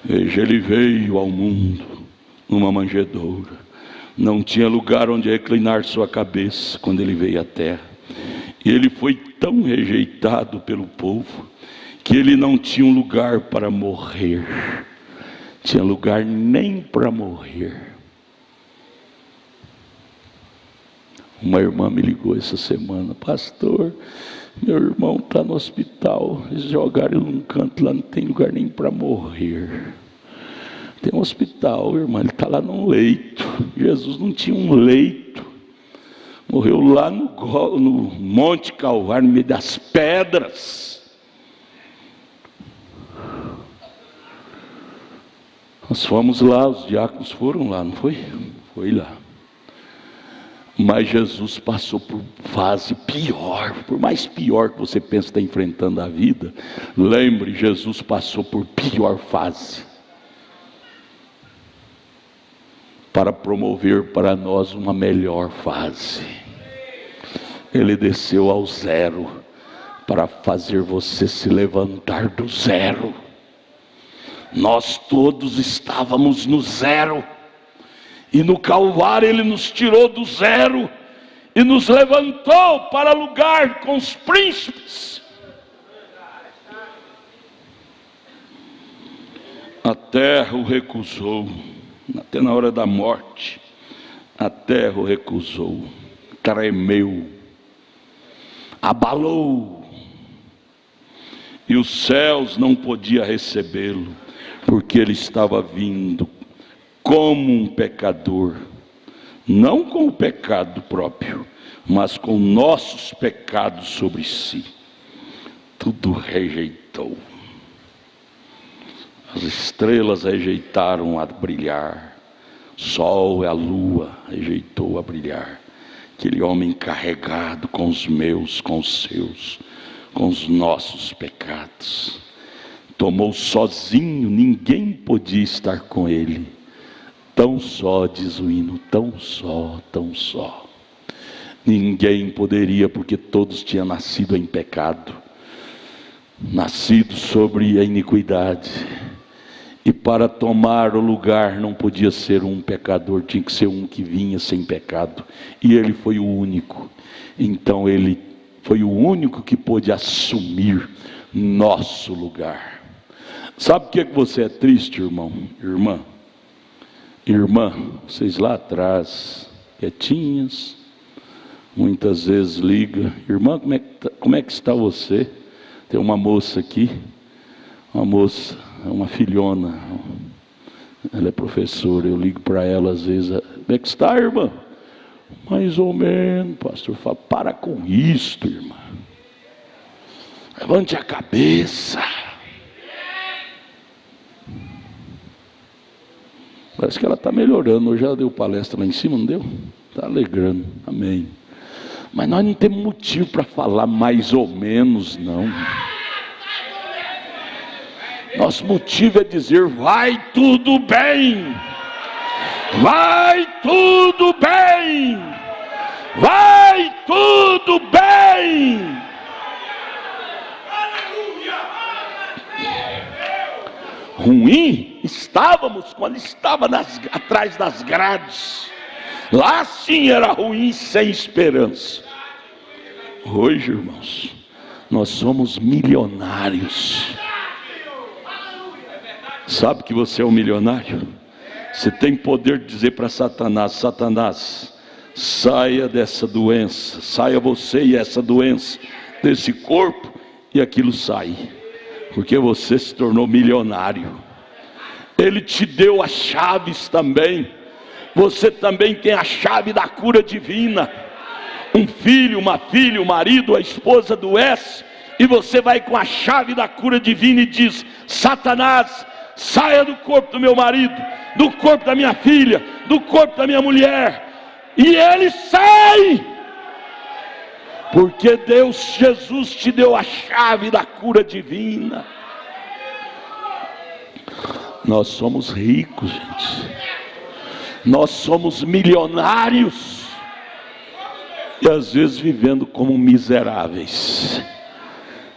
Veja, Ele veio ao mundo numa manjedoura. Não tinha lugar onde reclinar sua cabeça quando Ele veio à terra. E Ele foi tão rejeitado pelo povo que Ele não tinha um lugar para morrer. Tinha lugar nem para morrer. Uma irmã me ligou essa semana: pastor, meu irmão está no hospital, eles jogaram ele num canto lá, não tem lugar nem para morrer. Tem um hospital, irmã, ele está lá num leito. Jesus não tinha um leito, morreu lá no Monte Calvário, no meio das pedras. Nós fomos lá, os diáconos foram lá, não foi? Foi lá. Mas Jesus passou por fase pior. Por mais pior que você pensa estar enfrentando a vida, lembre, Jesus passou por pior fase para promover para nós uma melhor fase. Ele desceu ao zero para fazer você se levantar do zero. Nós todos estávamos no zero. E no Calvário Ele nos tirou do zero e nos levantou para lugar com os príncipes. A terra o recusou, até na hora da morte. A terra o recusou, tremeu, abalou. E os céus não podiam recebê-lo, porque Ele estava vindo como um pecador, não com o pecado próprio, mas com nossos pecados sobre si. Tudo rejeitou. As estrelas rejeitaram a brilhar, o sol e a lua rejeitou a brilhar. Aquele homem carregado com os meus, com os seus, com os nossos pecados, tomou sozinho, ninguém podia estar com Ele. Tão só, diz o hino, tão só, tão só. Ninguém poderia, porque todos tinham nascido em pecado, nascido sobre a iniquidade. E para tomar o lugar não podia ser um pecador, tinha que ser um que vinha sem pecado. E Ele foi o único. Então Ele foi o único que pôde assumir nosso lugar. Sabe por que você é triste, irmão, irmã? Irmã, vocês lá atrás, quietinhas, muitas vezes liga: irmã, como é que está você? Tem uma moça aqui, uma moça, uma filhona, ela é professora, eu ligo para ela às vezes: como é que está, irmã? Mais ou menos, pastor. Fala: para com isto, irmã, levante a cabeça. Parece que ela está melhorando. Hoje ela deu palestra lá em cima, não deu? Está alegrando, amém. Mas nós não temos motivo para falar mais ou menos, não. Nosso motivo é dizer: vai tudo bem, vai tudo bem, vai tudo bem. Ruim estávamos quando estava atrás das grades. Lá sim era ruim, sem esperança. Hoje, irmãos, nós somos milionários. Sabe que você é um milionário? Você tem poder de dizer para Satanás: Satanás, saia dessa doença, saia você e essa doença desse corpo, e aquilo sai, porque você se tornou milionário. Ele te deu as chaves também. Você também tem a chave da cura divina. Um filho, uma filha, o marido, a esposa adoece, e você vai com a chave da cura divina e diz: Satanás, saia do corpo do meu marido, do corpo da minha filha, do corpo da minha mulher. E ele sai, porque Deus, Jesus, te deu a chave da cura divina. Nós somos ricos, gente. Nós somos milionários, e às vezes vivendo como miseráveis.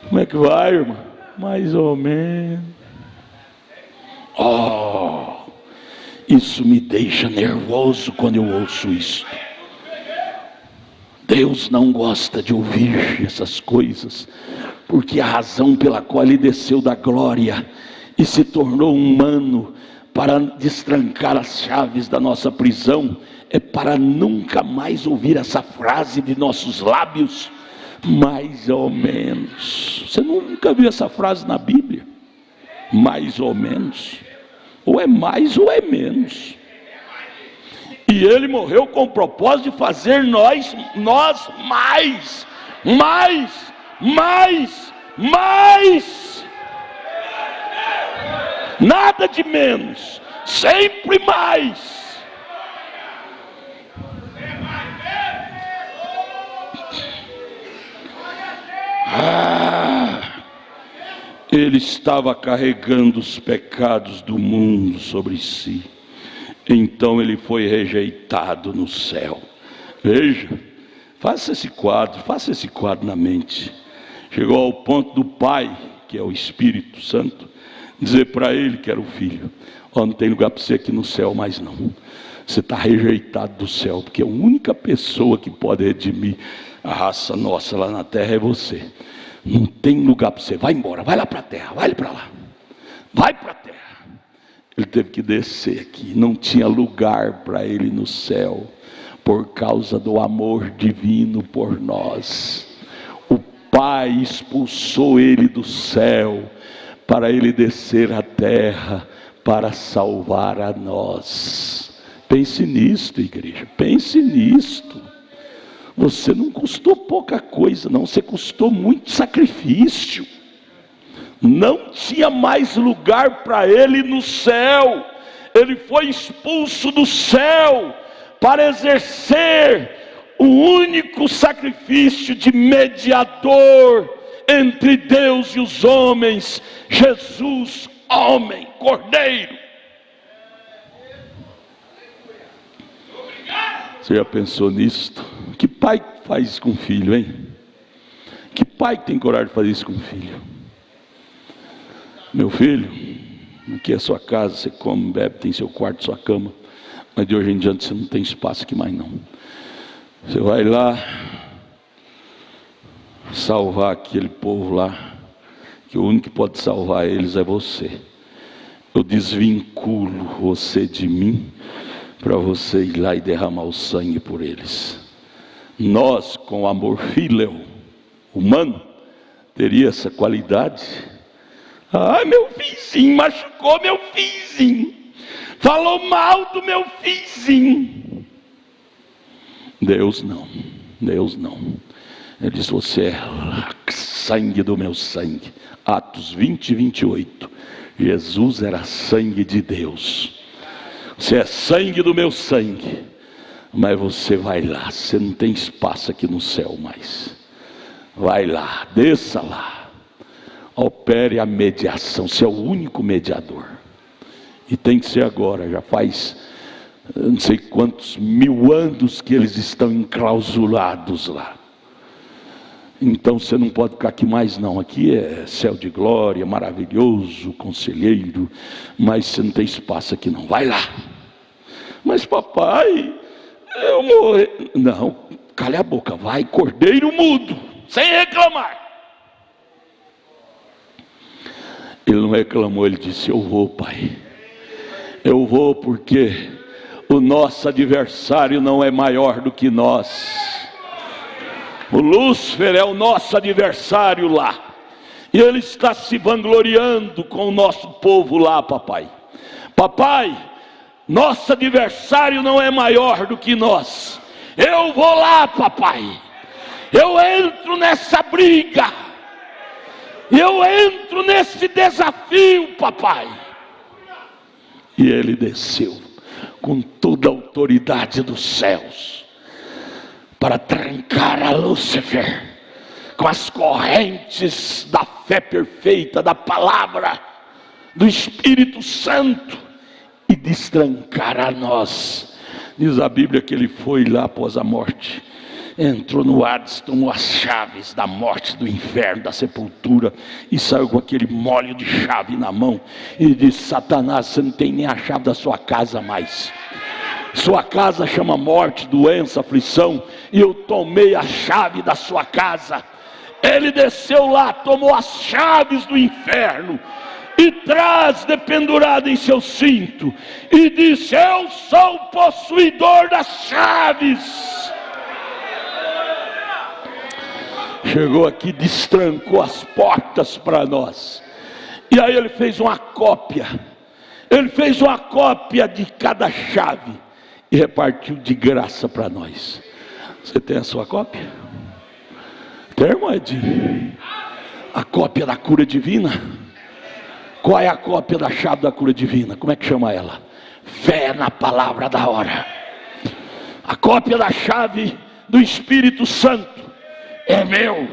Como é que vai, irmão? Mais ou menos. Oh, isso me deixa nervoso quando eu ouço isso. Deus não gosta de ouvir essas coisas, porque a razão pela qual Ele desceu da glória e se tornou humano para destrancar as chaves da nossa prisão é para nunca mais ouvir essa frase de nossos lábios: mais ou menos. Você nunca viu essa frase na Bíblia? Mais ou menos. Ou é mais ou é menos. E Ele morreu com o propósito de fazer nós mais. Nada de menos, sempre mais. Ele estava carregando os pecados do mundo sobre si. Então ele foi rejeitado no céu. Veja, faça esse quadro na mente. Chegou ao ponto do Pai, que é o Espírito Santo, dizer para ele, que era o Filho: não tem lugar para você aqui no céu mais não. Você está rejeitado do céu, porque a única pessoa que pode redimir a raça nossa lá na terra é você. Não tem lugar para você, vai embora, vai lá para a terra, vai para lá, vai para a terra. Ele teve que descer aqui, não tinha lugar para ele no céu, por causa do amor divino por nós. O Pai expulsou ele do céu, para ele descer à terra, para salvar a nós. Pense nisto, igreja, pense nisto. Você não custou pouca coisa não, você custou muito sacrifício. Não tinha mais lugar para ele no céu. Ele foi expulso do céu para exercer o único sacrifício de mediador entre Deus e os homens, Jesus, homem, cordeiro. Você já pensou nisto? Que pai faz isso com o filho, hein? Que pai tem coragem de fazer isso com o filho? Meu filho, aqui é a sua casa, você come, bebe, tem seu quarto, sua cama, mas de hoje em diante você não tem espaço aqui mais não. Você vai lá salvar aquele povo lá, que o único que pode salvar eles é você. Eu desvinculo você de mim, para você ir lá e derramar o sangue por eles. Nós, com o amor filial, humano, teria essa qualidade. Meu vizinho machucou meu vizinho, falou mal do meu vizinho. Deus não. Ele diz: você é sangue do meu sangue. Atos 20 e 28. Jesus era sangue de Deus. Você é sangue do meu sangue. Mas você vai lá, você não tem espaço aqui no céu mais. Vai lá, desça lá. Opere a mediação, você é o único mediador. E tem que ser agora, já faz não sei quantos mil anos que eles estão enclausurados lá. Então você não pode ficar aqui mais não. Aqui é céu de glória, maravilhoso, conselheiro. Mas você não tem espaço aqui não, vai lá. Mas papai, eu morri. Não, cala a boca, vai, cordeiro mudo, sem reclamar. Ele não reclamou, ele disse: eu vou, pai. Eu vou porque o nosso adversário não é maior do que nós. O Lúcifer é o nosso adversário lá. E ele está se vangloriando com o nosso povo lá, papai. Papai, nosso adversário não é maior do que nós. Eu vou lá, papai. Eu entro nessa briga. Eu entro nesse desafio, papai. E ele desceu com toda a autoridade dos céus para trancar a Lúcifer com as correntes da fé perfeita, da palavra, do Espírito Santo, e destrancar a nós. Diz a Bíblia que ele foi lá após a morte, entrou no Hades, tomou as chaves da morte, do inferno, da sepultura, e saiu com aquele molho de chave na mão, e disse: Satanás, você não tem nem a chave da sua casa mais. Sua casa chama morte, doença, aflição, e eu tomei a chave da sua casa. Ele desceu lá, tomou as chaves do inferno, e traz dependurado em seu cinto, e disse: eu sou o possuidor das chaves. Chegou aqui, destrancou as portas para nós. E aí ele fez uma cópia. Ele fez uma cópia de cada chave e repartiu de graça para nós. Você tem a sua cópia? Tem, irmão Edinho? A cópia da cura divina? Qual é a cópia da chave da cura divina? Como é que chama ela? Fé na palavra da hora. A cópia da chave do Espírito Santo é meu.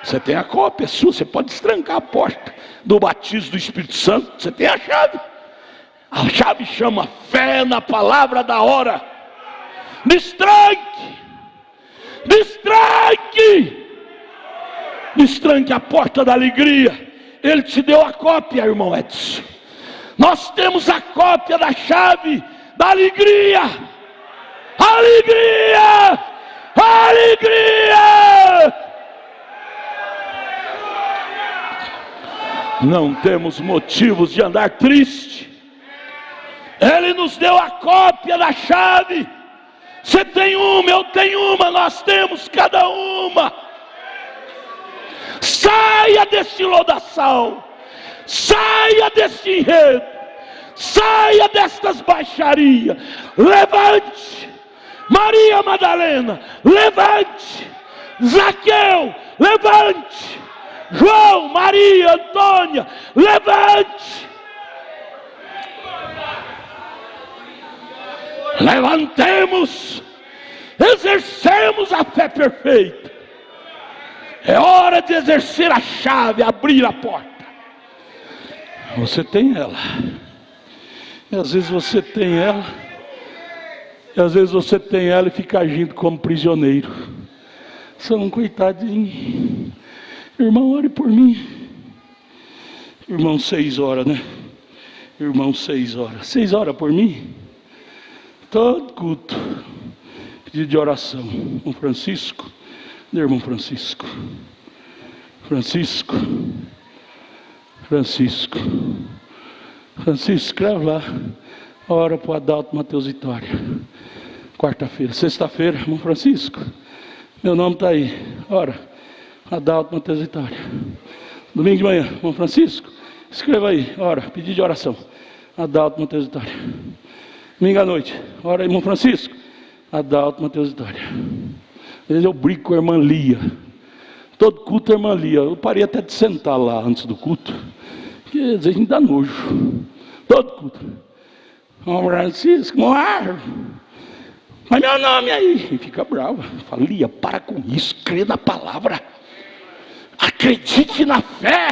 Você tem a cópia, é sua. Você pode destrancar a porta do batismo do Espírito Santo. Você tem a chave. A chave chama fé na palavra da hora. Destranque. Destranque. Destranque a porta da alegria. Ele te deu a cópia, irmão Edson. Nós temos a cópia da chave da alegria. Alegria! Alegria! Não temos motivos de andar triste. Ele nos deu a cópia da chave. Você tem uma, eu tenho uma, nós temos cada uma. Saia desse lodaçal, saia desse enredo, saia destas baixarias. Levante, Maria Madalena, levante, Zaqueu, levante, João, Maria, Antônia, levante. Levantemos, exercemos a fé perfeita. É hora de exercer a chave, abrir a porta. Você tem ela. E às vezes você tem ela. E às vezes você tem ela e fica agindo como prisioneiro. Você é um coitadinho. Irmão, ore por mim. Irmão, 6 horas, né? Irmão, 6 horas. 6 horas por mim? Todo culto. Pedido de oração. Com Francisco. Irmão Francisco. Francisco. Francisco. Francisco, escreve lá. Ora para o Adalto Mateus Vitória. Quarta-feira. Sexta-feira, irmão Francisco. Meu nome está aí. Ora. Adalto Mateus Vitória. Domingo de manhã, irmão Francisco. Escreva aí. Ora. Pedido de oração. Adalto Mateus Vitória. Domingo à noite. Ora, irmão Francisco. Adalto Mateus Vitória. Às vezes eu brigo com a irmã Lia. Todo culto é irmã Lia. Eu parei até de sentar lá antes do culto. Porque às vezes me dá nojo. Todo culto. Ô Francisco, morro. Mas meu nome aí. E fica bravo. Fala, Lia, para com isso, crê na palavra. Acredite na fé,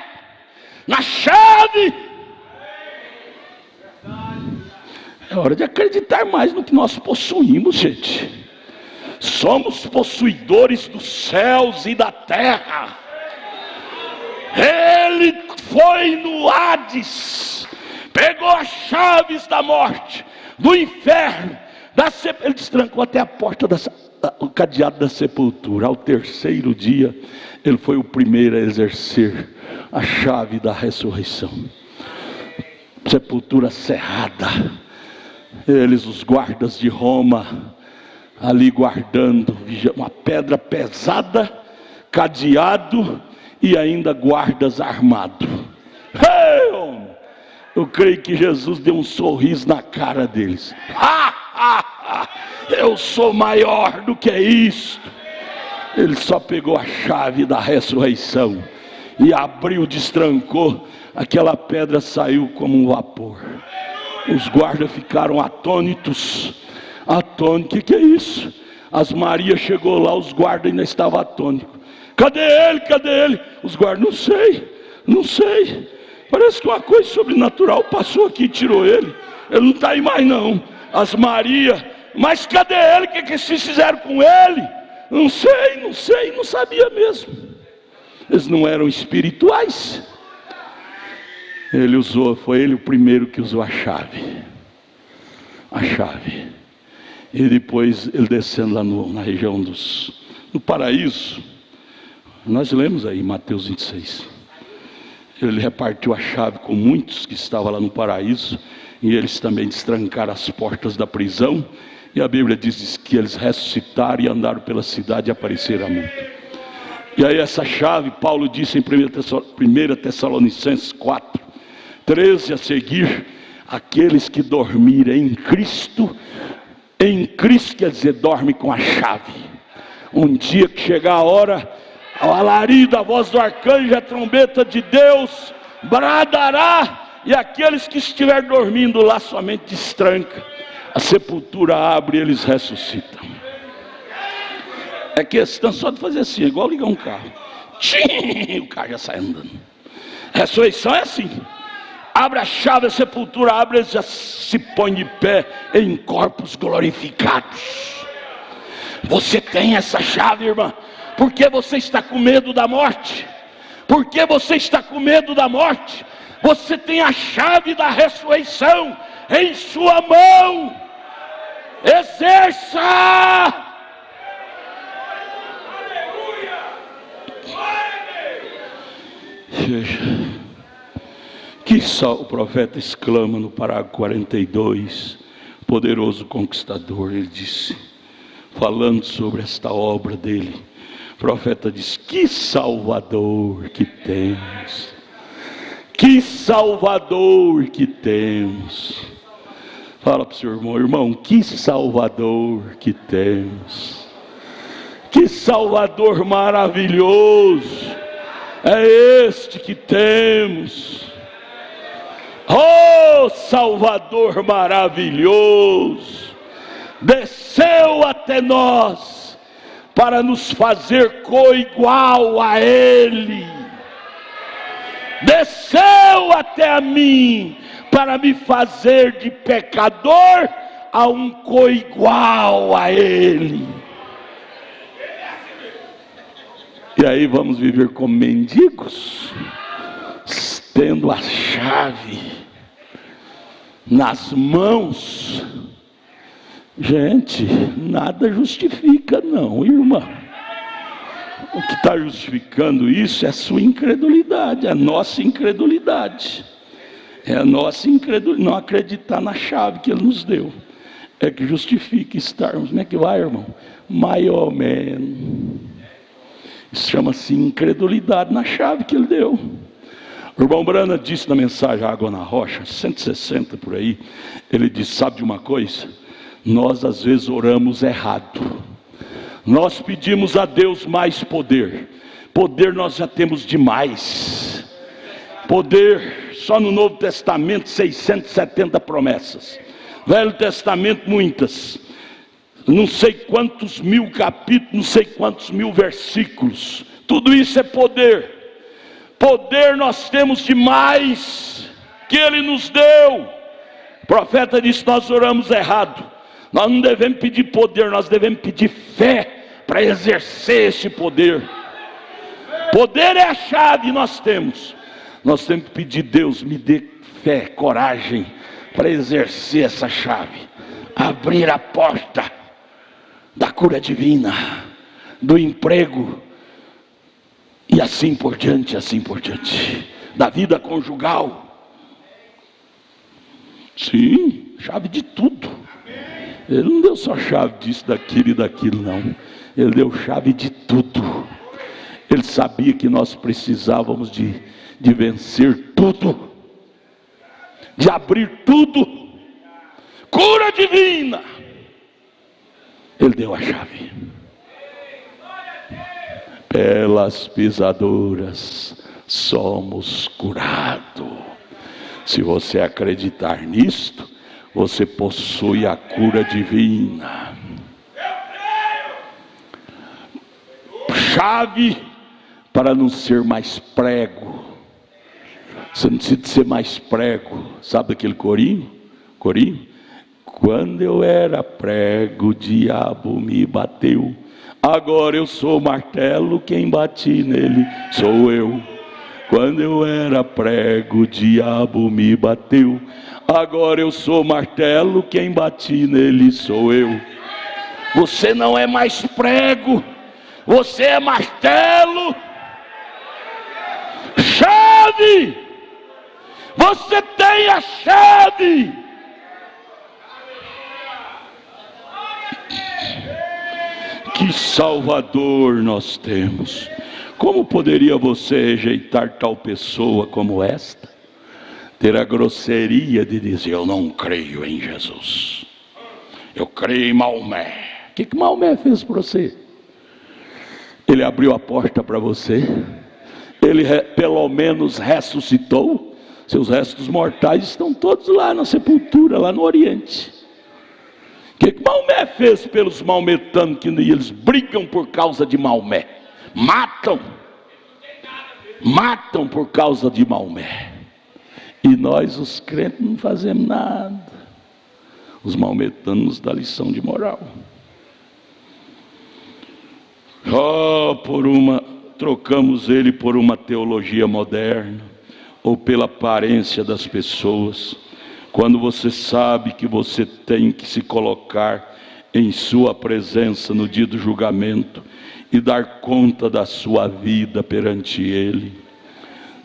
na chave. É hora de acreditar mais no que nós possuímos, gente. Somos possuidores dos céus e da terra. Ele foi no Hades, pegou as chaves da morte, do inferno, ele destrancou até a porta, o cadeado da sepultura. Ao terceiro dia, ele foi o primeiro a exercer a chave da ressurreição. Sepultura cerrada, eles, os guardas de Roma, ali guardando, uma pedra pesada, cadeado e ainda guardas armados. Eu creio que Jesus deu um sorriso na cara deles. Eu sou maior do que isto. Ele só pegou a chave da ressurreição e abriu, destrancou, aquela pedra saiu como um vapor. Os guardas ficaram atônitos. Atônito, que é isso? As Maria chegou lá, os guardas ainda estavam atônitos. Cadê ele? Cadê ele? Os guardas, não sei. Parece que uma coisa sobrenatural passou aqui e tirou ele. Ele não está aí mais não. As Maria, mas cadê ele? O que vocês fizeram com ele? Não sei, não sabia mesmo. Eles não eram espirituais. Foi ele o primeiro que usou a chave. A chave. E depois ele descendo lá na região no paraíso. Nós lemos aí Mateus 26. Ele repartiu a chave com muitos que estavam lá no paraíso. E eles também destrancaram as portas da prisão. E a Bíblia diz que eles ressuscitaram e andaram pela cidade e apareceram a muito. E aí essa chave, Paulo disse em 1 Tessalonicenses 4, 13 a seguir: aqueles que dormirem em Cristo quer dizer, dorme com a chave. Um dia que chegar a hora, ao alarido, a voz do arcanjo, a trombeta de Deus bradará, e aqueles que estiver dormindo lá somente destranca, a sepultura abre e eles ressuscitam. É questão só de fazer assim, igual ligar um carro. Tchim, o carro já sai andando. Ressurreição é assim. Abre a chave, a sepultura abre, eles já se põem de pé em corpos glorificados. Você tem essa chave, irmã. Por que você está com medo da morte? Por que você está com medo da morte? Você tem a chave da ressurreição em sua mão. Exerça! Que só o profeta exclama no parágrafo 42, poderoso conquistador, ele disse, falando sobre esta obra dele, o profeta diz: que Salvador que temos, que Salvador que temos. Fala para o seu irmão, que Salvador que temos, que Salvador maravilhoso é este que temos. Oh, Salvador maravilhoso, desceu até nós para nos fazer coigual a Ele. Desceu até a mim para me fazer de pecador a um coigual a Ele. E aí vamos viver como mendigos, tendo a chave nas mãos. Gente, nada justifica não, irmã. O que está justificando isso é a sua incredulidade, a nossa incredulidade. É a nossa incredulidade, não acreditar na chave que Ele nos deu. É que justifica estarmos, como é que vai, irmão? Mais ou menos. Isso chama-se incredulidade na chave que Ele deu. O irmão Brana disse na mensagem Água na Rocha, 160 por aí, ele disse: sabe de uma coisa? Nós às vezes oramos errado. Nós pedimos a Deus mais poder. Poder nós já temos demais. Poder, só no Novo Testamento 670 promessas. Velho Testamento, muitas. Não sei quantos mil capítulos, não sei quantos mil versículos. Tudo isso é poder. Poder nós temos demais, que Ele nos deu. O profeta disse: nós oramos errado. Nós não devemos pedir poder, nós devemos pedir fé para exercer esse poder. Poder é a chave, nós temos. Nós temos que pedir: Deus, me dê fé, coragem para exercer essa chave, abrir a porta da cura divina, do emprego, e assim por diante, da vida conjugal. Sim, chave de tudo. Ele não deu só chave disso, daquilo e daquilo, não. Ele deu chave de tudo. Ele sabia que nós precisávamos de vencer tudo, de abrir tudo. Cura divina. Ele deu a chave. Pelas pisaduras somos curados. Se você acreditar nisto, você possui a cura divina. Chave para não ser mais prego. Você não precisa ser mais prego. Sabe aquele corinho? Quando eu era prego, o diabo me bateu. Agora eu sou martelo, quem bate nele sou eu. Quando eu era prego, o diabo me bateu. Agora eu sou martelo, quem bate nele sou eu. Você não é mais prego, você é martelo. Chave! Você tem a chave. Que Salvador nós temos. Como poderia você rejeitar tal pessoa como esta? Ter a grosseria de dizer: eu não creio em Jesus, eu creio em Maomé. O que Maomé fez para você? Ele abriu a porta para você. Ele pelo menos ressuscitou. Seus restos mortais estão todos lá na sepultura, lá no Oriente. O que Maomé fez pelos maometanos, que eles brigam por causa de Maomé? Matam por causa de Maomé. E nós, os crentes, não fazemos nada. Os maometanos nos dão lição de moral. Trocamos ele por uma teologia moderna, ou pela aparência das pessoas. Quando você sabe que você tem que se colocar em sua presença no dia do julgamento e dar conta da sua vida perante Ele.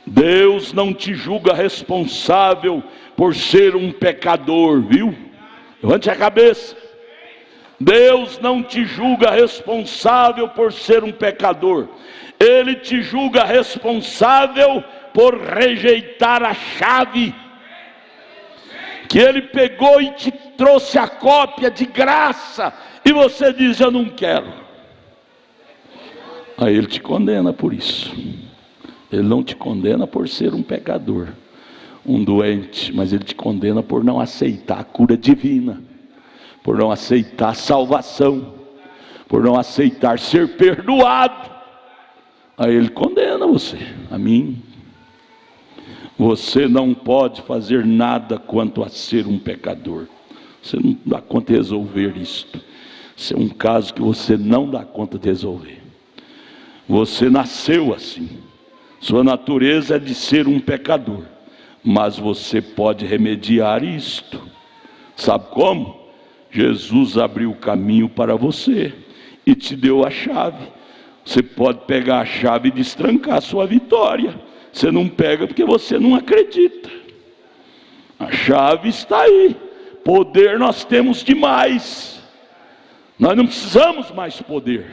Deus não te julga responsável por ser um pecador, viu? Levante a cabeça. Deus não te julga responsável por ser um pecador. Ele te julga responsável por rejeitar a chave que Ele pegou e te trouxe a cópia de graça, e você diz: eu não quero. Aí Ele te condena por isso. Ele não te condena por ser um pecador, um doente, mas Ele te condena por não aceitar a cura divina, por não aceitar a salvação, por não aceitar ser perdoado. Aí Ele condena você, a mim. Você não pode fazer nada quanto a ser um pecador. Você não dá conta de resolver isto. Isso é um caso que você não dá conta de resolver. Você nasceu assim. Sua natureza é de ser um pecador. Mas você pode remediar isto. Sabe como? Jesus abriu o caminho para você e te deu a chave. Você pode pegar a chave e destrancar a sua vitória. Você não pega porque você não acredita. A chave está aí. Poder nós temos demais. Nós não precisamos mais poder.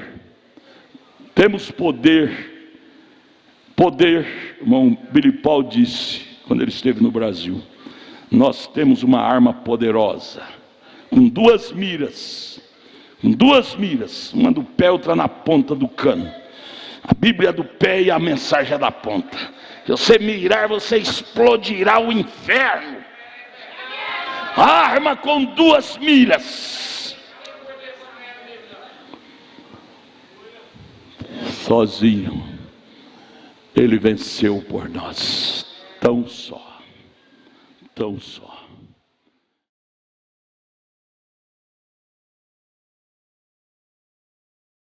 Temos poder. Poder, irmão Billy Paul disse, quando ele esteve no Brasil: nós temos uma arma poderosa, com duas miras, uma do pé, outra na ponta do cano. A Bíblia é do pé e a mensagem é da ponta. Se você mirar, você explodirá o inferno. arma com 2 milhas. Sozinho, ele venceu por nós. Tão só, tão só.